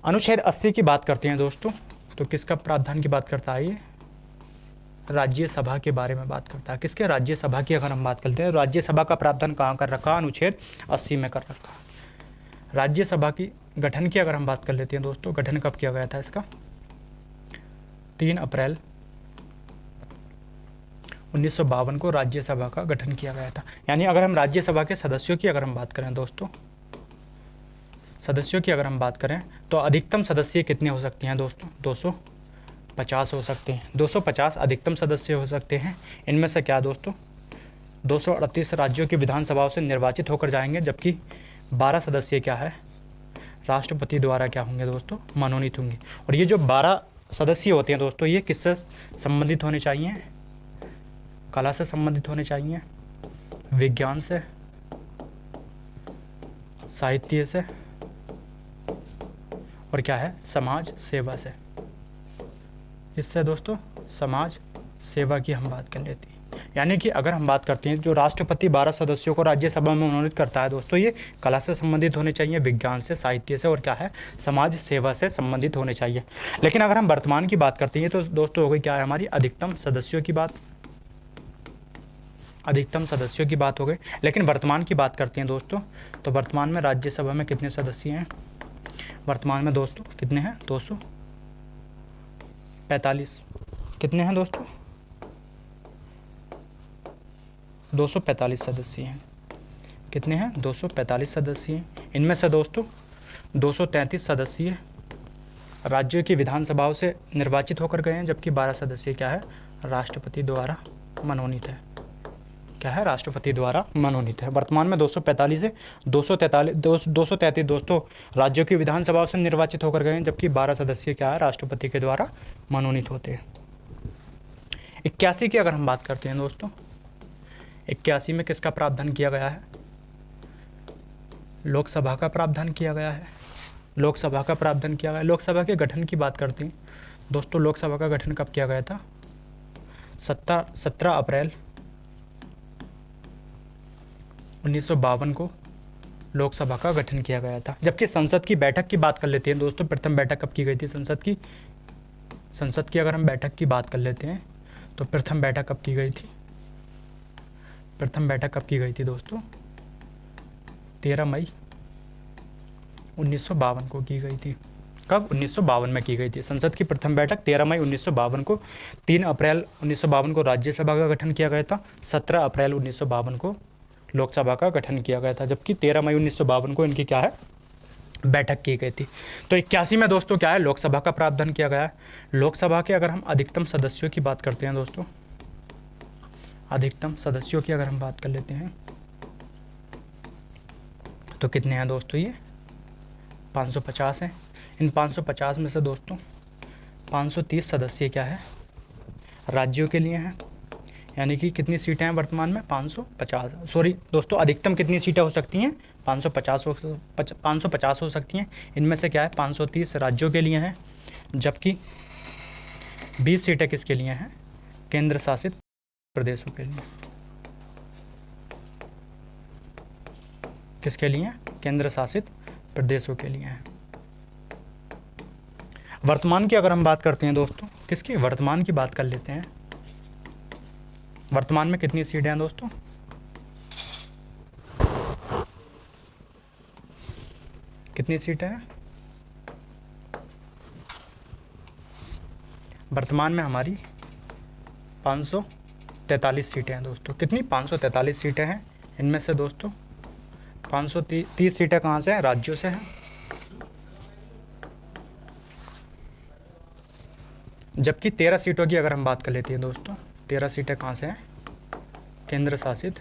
S1: अनुच्छेद 80 की बात करते हैं दोस्तों, तो किसका प्रावधान की बात करता है, ये राज्यसभा के बारे में बात करता है। किसके, राज्यसभा की अगर हम बात करते हैं, राज्यसभा का प्रावधान कहाँ कर रखा, अनुच्छेद 80 में कर रखा। राज्यसभा की गठन की अगर हम बात कर लेते हैं दोस्तों, गठन कब किया गया था इसका, 3 अप्रैल 1952 को राज्यसभा का गठन किया गया था। यानी अगर हम राज्यसभा के सदस्यों की अगर हम बात करें दोस्तों, सदस्यों की अगर हम बात करें तो अधिकतम सदस्य कितने हो सकते हैं दोस्तों, 250 हो सकते हैं। 250 अधिकतम सदस्य हो सकते हैं। इनमें से क्या दोस्तों, 238 राज्यों की विधानसभाओं से निर्वाचित होकर जाएंगे, जबकि 12 सदस्य क्या है, राष्ट्रपति द्वारा क्या होंगे दोस्तों, मनोनीत होंगे। और ये जो 12 सदस्य होते हैं दोस्तों, ये किससे संबंधित होने चाहिए, कला से संबंधित होने चाहिए, विज्ञान से, साहित्य से, और क्या है, समाज सेवा से। इससे दोस्तों समाज सेवा की हम बात कर लेते हैं। यानी कि अगर हम बात करते हैं, जो राष्ट्रपति 12 सदस्यों को राज्यसभा में मनोनीत करता है दोस्तों, ये कला से संबंधित होने चाहिए, विज्ञान से, साहित्य से, और क्या है, समाज सेवा से संबंधित होने चाहिए। लेकिन अगर हम वर्तमान की बात करते हैं तो दोस्तों हो गई क्या है, हमारी अधिकतम सदस्यों की बात, अधिकतम सदस्यों की बात हो गई। लेकिन वर्तमान की बात करते हैं दोस्तों, तो वर्तमान में राज्यसभा में कितने सदस्य हैं, वर्तमान में दोस्तों कितने हैं, 245। कितने हैं दोस्तों, 245 सदस्य हैं। कितने हैं, 245 सदस्य हैं। इनमें से दोस्तों 233 सदस्य राज्यों की विधानसभाओं से निर्वाचित होकर गए हैं, जबकि 12 सदस्य क्या है, राष्ट्रपति द्वारा मनोनीत है। क्या है, राष्ट्रपति द्वारा मनोनीत है। वर्तमान में 245 से 233 दोस्तों राज्यों की विधानसभाओं से निर्वाचित होकर गए हैं, जबकि 12 सदस्य क्या है, राष्ट्रपति के द्वारा मनोनीत होते हैं। 81 की अगर हम बात करते हैं दोस्तों, 81 में किसका प्रावधान किया गया है, लोकसभा का प्रावधान किया गया है। लोकसभा का प्रावधान किया गया। लोकसभा के गठन की बात करते हैं दोस्तों, लोकसभा का गठन कब किया गया था, 17 अप्रैल 1952 को लोकसभा का गठन किया गया था। जबकि संसद की बैठक की बात कर लेते हैं दोस्तों, प्रथम बैठक कब की गई थी संसद की अगर हम बैठक की बात कर लेते हैं तो प्रथम बैठक कब की गई थी, प्रथम बैठक कब की गई थी दोस्तों, 13 मई 1952 को की गई थी। कब, 1952 में की गई थी संसद की प्रथम बैठक, 13 मई 1952 को। 3 अप्रैल 1952 को राज्यसभा का गठन किया गया था, 17 अप्रैल 1952 को लोकसभा का गठन किया गया था, जबकि 13 मई 1952 को इनकी क्या है, बैठक की गई थी। तो 81 में दोस्तों क्या है, लोकसभा का प्रावधान किया गया है। लोकसभा के अगर हम अधिकतम सदस्यों की बात करते हैं दोस्तों, अधिकतम सदस्यों की अगर हम बात कर लेते हैं तो कितने हैं दोस्तों, ये 550 हैं। इन 550 में से दोस्तों 530 सदस्य क्या है, राज्यों के लिए हैं। यानी कि कितनी सीटें हैं वर्तमान में, 550। सॉरी दोस्तों, अधिकतम कितनी सीटें हो सकती हैं, 550 हो सकती हैं। इनमें से क्या है, 530 राज्यों के लिए हैं, जबकि 20 सीटें किसके लिए हैं, केंद्र शासित प्रदेशों के लिए। किसके लिए, केंद्र शासित प्रदेशों के लिए हैं। वर्तमान की अगर हम बात करते हैं दोस्तों, किसकी, वर्तमान की बात कर लेते हैं। वर्तमान में कितनी सीटें हैं दोस्तों, कितनी सीटें हैं वर्तमान में, हमारी 543 सीटें हैं दोस्तों। कितनी, 543 सीटें हैं। इनमें से दोस्तों 530 सीटें कहाँ से हैं, राज्यों से हैं, जबकि 13 सीटों की अगर हम बात कर लेते हैं दोस्तों, 13 सीटें कहाँ से हैं? केंद्र शासित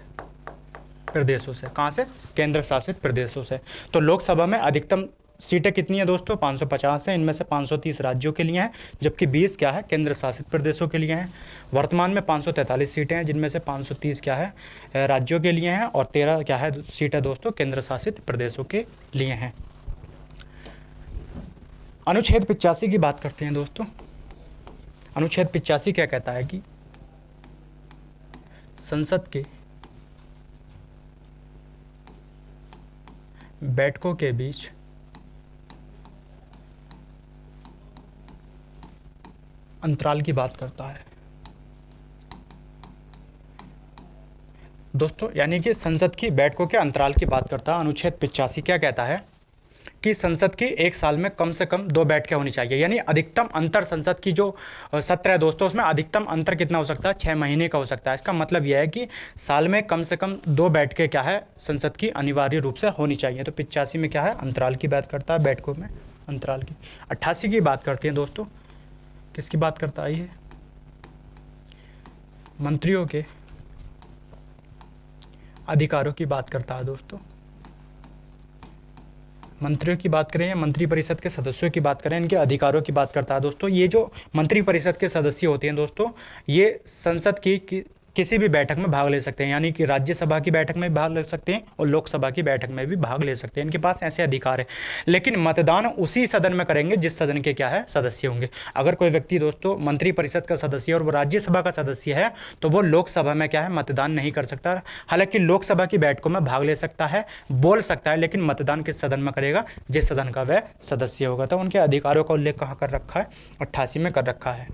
S1: प्रदेशों से। कहाँ से? केंद्र शासित प्रदेशों से। तो लोकसभा में अधिकतम सीटें कितनी है दोस्तों? 550 हैं। इनमें से 530 राज्यों के लिए हैं, जबकि 20 क्या है? केंद्र शासित प्रदेशों के लिए हैं। वर्तमान में 543 सीटें हैं, जिनमें से 530 क्या है? राज्यों के लिए हैं, और 13 क्या है सीटें दोस्तों? केंद्र शासित प्रदेशों के लिए हैं। अनुच्छेद 85 की बात करते हैं दोस्तों। अनुच्छेद 85 क्या कहता है कि संसद के बैठकों के बीच अंतराल की बात करता है दोस्तों, यानी कि संसद की बैठकों के अंतराल की बात करता है। अनुच्छेद 85 क्या कहता है कि संसद की एक साल में कम से कम 2 बैठकें होनी चाहिए, यानी अधिकतम अंतर संसद की जो सत्र है दोस्तों, उसमें अधिकतम अंतर कितना हो सकता है? 6 महीने का हो सकता है। इसका मतलब यह है कि साल में कम से कम 2 बैठकें क्या है? संसद की अनिवार्य रूप से होनी चाहिए। तो 85 में क्या है? अंतराल की बात करता है, बैठकों में अंतराल की। 88 की बात करते हैं दोस्तों। किसकी बात करता है ये? मंत्रियों के अधिकारों की बात करता है दोस्तों। मंत्रियों की बात करें या मंत्री परिषद के सदस्यों की बात करें, इनके अधिकारों की बात करता है दोस्तों। ये जो मंत्री परिषद के सदस्य होते हैं दोस्तों, ये संसद की किसी भी बैठक में भाग ले सकते हैं, यानी कि राज्यसभा की बैठक में भी भाग ले सकते हैं और लोकसभा की बैठक में भी भाग ले सकते हैं। इनके पास ऐसे अधिकार है, लेकिन मतदान उसी सदन में करेंगे जिस सदन के क्या है? सदस्य होंगे। अगर कोई व्यक्ति दोस्तों मंत्री परिषद का सदस्य और वो राज्यसभा का सदस्य है, तो वो लोकसभा में क्या है? मतदान नहीं कर सकता। हालांकि लोकसभा की बैठकों में भाग ले सकता है, बोल सकता है, लेकिन मतदान किस सदन में करेगा? जिस सदन का वह सदस्य होगा। तो उनके अधिकारों का उल्लेख कहाँ कर रखा है? 88 में कर रखा है।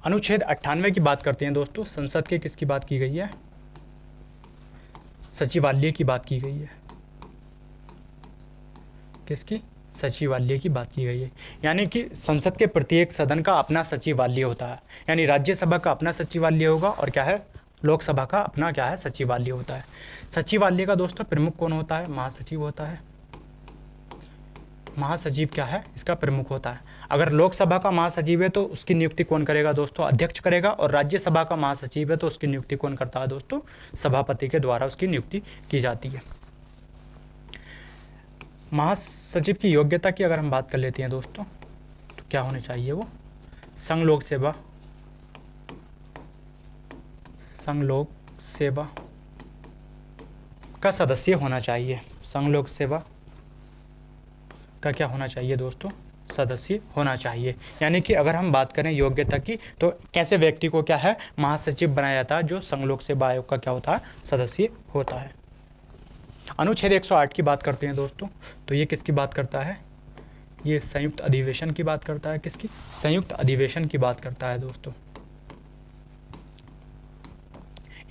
S1: अनुच्छेद 98 की बात करते हैं दोस्तों। संसद के किसकी बात की गई है? सचिवालय की बात की गई है। किसकी? सचिवालय की बात की गई है। यानी कि संसद के प्रत्येक सदन का अपना सचिवालय होता है, यानी राज्यसभा का अपना सचिवालय होगा और क्या है? लोकसभा का अपना क्या है? सचिवालय होता है। सचिवालय का दोस्तों प्रमुख कौन होता है? महासचिव होता है। महासचिव क्या है? इसका प्रमुख होता है। अगर लोकसभा का महासचिव है तो उसकी नियुक्ति कौन करेगा दोस्तों? अध्यक्ष करेगा। और राज्यसभा का महासचिव है तो उसकी नियुक्ति कौन करता है दोस्तों? सभापति के द्वारा उसकी नियुक्ति की जाती है। महासचिव की योग्यता की अगर हम बात कर लेते हैं दोस्तों, तो क्या होनी चाहिए? वो संघ लोक सेवा का सदस्य होना चाहिए। संघ लोक सेवा का क्या होना चाहिए दोस्तों? सदस्य होना चाहिए। यानी कि अगर हम बात करें योग्यता की, तो कैसे व्यक्ति को क्या है? महासचिव बनाया जाता है, जो संघ लोक सेवा आयोग का क्या होता है? सदस्य होता है। अनुच्छेद 108 की बात करते हैं दोस्तों, तो ये किसकी बात करता है? ये संयुक्त अधिवेशन की बात करता है। किसकी? संयुक्त अधिवेशन की बात करता है दोस्तों।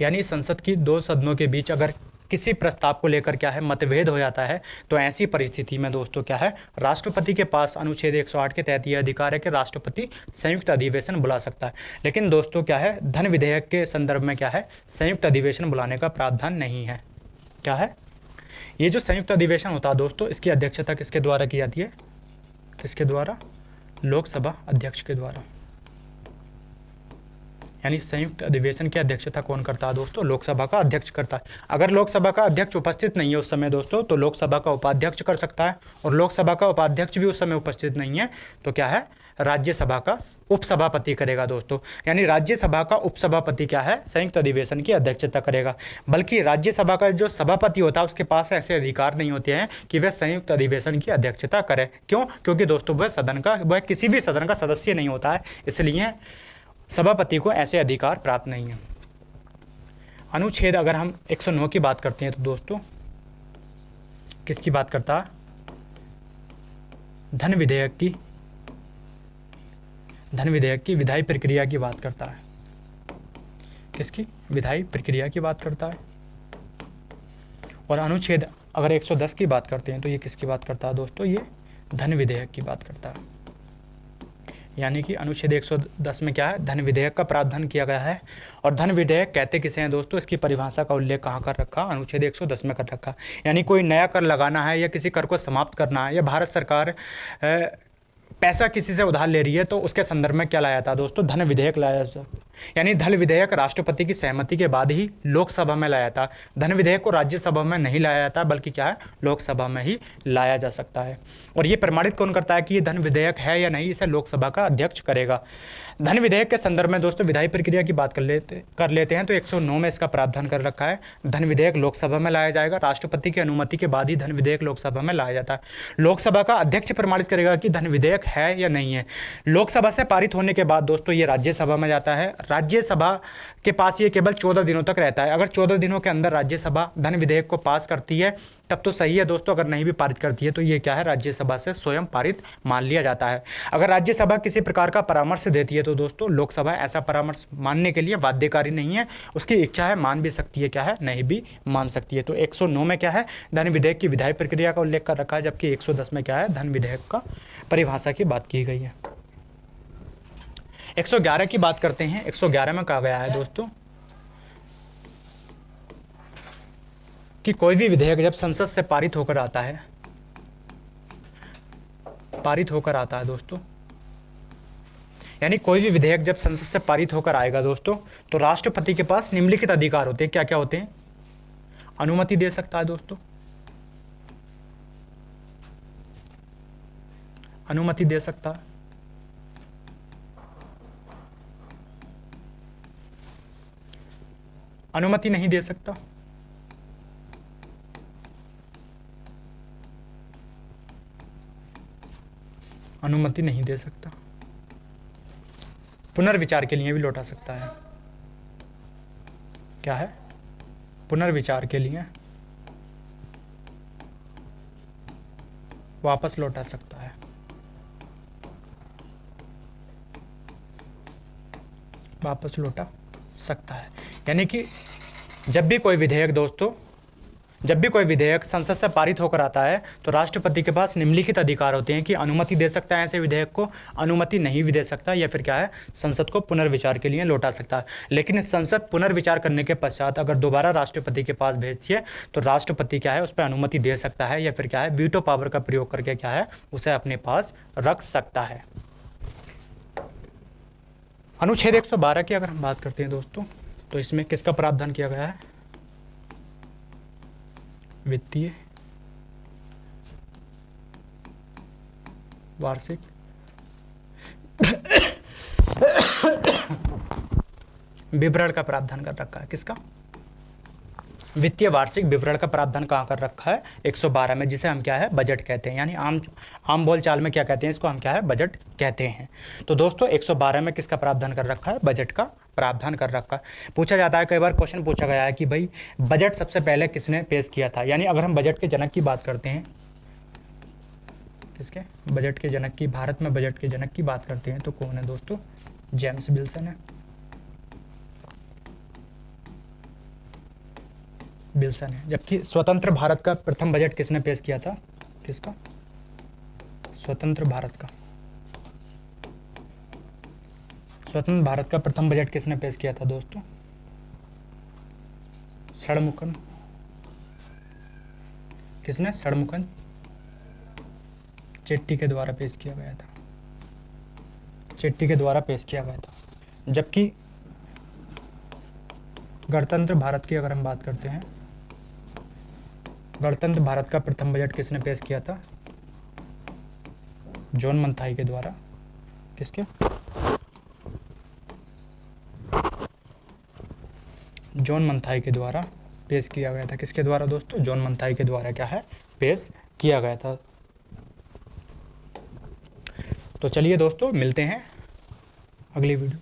S1: यानी संसद की 2 सदनों के बीच अगर किसी प्रस्ताव को लेकर क्या है? मतभेद हो जाता है, तो ऐसी परिस्थिति में दोस्तों क्या है? राष्ट्रपति के पास अनुच्छेद 108 के तहत यह अधिकार है कि राष्ट्रपति संयुक्त अधिवेशन बुला सकता है। लेकिन दोस्तों क्या है? धन विधेयक के संदर्भ में क्या है? संयुक्त अधिवेशन बुलाने का प्रावधान नहीं है। क्या है? ये जो संयुक्त अधिवेशन होता है दोस्तों, इसकी अध्यक्षता किसके द्वारा की जाती है? किसके द्वारा? लोकसभा अध्यक्ष के द्वारा। यानी संयुक्त अधिवेशन की अध्यक्षता कौन करता है दोस्तों? लोकसभा का अध्यक्ष करता है। अगर लोकसभा का अध्यक्ष उपस्थित नहीं है उस समय दोस्तों, तो लोकसभा का उपाध्यक्ष कर सकता है, और लोकसभा का उपाध्यक्ष भी उस समय उपस्थित नहीं है तो क्या है? राज्यसभा का उपसभापति करेगा दोस्तों। यानी राज्यसभा का उपसभापति क्या है? संयुक्त अधिवेशन की अध्यक्षता करेगा। बल्कि राज्यसभा का जो सभापति होता है उसके पास ऐसे अधिकार नहीं होते हैं कि वह संयुक्त अधिवेशन की अध्यक्षता करे। क्यों? क्योंकि दोस्तों वह किसी भी सदन का सदस्य नहीं होता है, इसलिए सभापति को ऐसे अधिकार प्राप्त नहीं है। अनुच्छेद अगर हम 109 की बात करते हैं तो दोस्तों किसकी बात करता है? धन विधेयक की विधायी प्रक्रिया की बात करता है। किसकी? विधायी प्रक्रिया की बात करता है। और अनुच्छेद अगर 110 की बात करते हैं तो ये किसकी बात करता है दोस्तों? ये धन विधेयक की बात करता है। यानी कि अनुच्छेद 110 में क्या है? धन विधेयक का प्रावधान किया गया है। और धन विधेयक कहते किसे हैं दोस्तों? इसकी परिभाषा का उल्लेख कहाँ कर रखा? अनुच्छेद 110 में कर रखा। यानी कोई नया कर लगाना है या किसी कर को समाप्त करना है, या भारत सरकार पैसा किसी से उधार ले रही है तो उसके संदर्भ में क्या लाया जाता है दोस्तों, धन विधेयक लाया जाता है। यानी धन विधेयक राष्ट्रपति की सहमति के बाद ही लोकसभा में लाया जाता है। धन विधेयक को राज्यसभा में नहीं लाया जाता, बल्कि क्या है, लोकसभा में ही लाया जा सकता है। और ये प्रमाणित कौन करता है कि ये धन विधेयक है या नहीं, इसे लोकसभा का अध्यक्ष करेगा। धन विधेयक के संदर्भ में दोस्तों विधायी प्रक्रिया की बात कर लेते हैं तो 109 में इसका प्रावधान कर रखा है। धन विधेयक लोकसभा में लाया जाएगा, राष्ट्रपति की अनुमति के बाद ही धन विधेयक लोकसभा में लाया जाता है। लोकसभा का अध्यक्ष प्रमाणित करेगा कि धन विधेयक है या नहीं है। लोकसभा से पारित होने के बाद दोस्तों ये राज्यसभा में जाता है। राज्यसभा के पास ये केवल 14 दिनों तक रहता है। अगर 14 दिनों के अंदर राज्यसभा धन विधेयक को पास करती है तब तो सही है दोस्तों, अगर नहीं भी पारित करती है तो ये क्या है, राज्यसभा से स्वयं पारित मान लिया जाता है। अगर राज्यसभा किसी प्रकार का परामर्श देती है तो दोस्तों लोकसभा ऐसा परामर्श मानने के लिए बाध्यकारी नहीं है, उसकी इच्छा है मान भी सकती है, क्या है, नहीं भी मान सकती है। तो 109 में क्या है, धन विधेयक की विधायी प्रक्रिया का उल्लेख कर रखा है, जबकि 110 में क्या है, धन विधेयक का परिभाषा की बात की गई है। 111 की बात करते हैं। 111 में कहा गया है दोस्तों कि कोई भी विधेयक जब संसद से पारित होकर आता है दोस्तों, यानी कोई भी विधेयक जब संसद से पारित होकर आएगा दोस्तों, तो राष्ट्रपति के पास निम्नलिखित अधिकार होते हैं। क्या क्या होते हैं? अनुमति दे सकता है दोस्तों, अनुमति दे सकता है, अनुमति नहीं दे सकता, अनुमति नहीं दे सकता, पुनर्विचार के लिए भी लौटा सकता है। क्या है? पुनर्विचार के लिए वापस लौटा सकता है, वापस लौटा सकता है। यानी कि जब भी कोई विधेयक दोस्तों, जब भी कोई विधेयक संसद से पारित होकर आता है तो राष्ट्रपति के पास निम्नलिखित अधिकार होते हैं कि अनुमति दे सकता है ऐसे विधेयक को, अनुमति नहीं भी दे सकता, या फिर क्या है, संसद को पुनर्विचार के लिए लौटा सकता है। लेकिन संसद पुनर्विचार करने के पश्चात अगर दोबारा राष्ट्रपति के पास भेजती है तो राष्ट्रपति क्या है, उस पर अनुमति दे सकता है, या फिर क्या है, वीटो पावर का प्रयोग करके क्या है, उसे अपने पास रख सकता है। अनुच्छेद 112 की अगर हम बात करते हैं दोस्तों, तो इसमें किसका प्रावधान किया गया है? वित्तीय वार्षिक विवरण का प्रावधान कर रखा है। किसका? वित्तीय वार्षिक विवरण का प्रावधान कहाँ कर रखा है? 112 में, जिसे हम क्या है, बजट कहते हैं। यानी आम बोलचाल में क्या कहते हैं, इसको हम क्या है, बजट कहते हैं। तो दोस्तों 112 में किसका प्रावधान कर रखा है? बजट का प्रावधान कर रखा है। पूछा जाता है, कई बार क्वेश्चन पूछा गया है कि भाई बजट सबसे पहले किसने पेश किया था। यानी अगर हम बजट के जनक की बात करते हैं, किसके? बजट के जनक की, भारत में बजट के जनक की बात करते हैं तो कौन है दोस्तों? जेम्स विल्सन है, विल्सन है। जबकि स्वतंत्र भारत का प्रथम बजट किसने पेश किया था? किसका? स्वतंत्र भारत का, स्वतंत्र भारत का प्रथम बजट किसने पेश किया था दोस्तों? षणमुखम। किसने? षणमुखम चेट्टी के द्वारा पेश किया गया था, चेट्टी के द्वारा पेश किया गया था। जबकि गणतंत्र भारत की अगर हम बात करते हैं, गणतंत्र भारत का प्रथम बजट किसने पेश किया था? जॉन मंथाई के द्वारा। किसके? जॉन मंथाई के द्वारा पेश किया गया था। किसके द्वारा दोस्तों? जॉन मंथाई के द्वारा क्या है, पेश किया गया था। तो चलिए दोस्तों, मिलते हैं अगली वीडियो।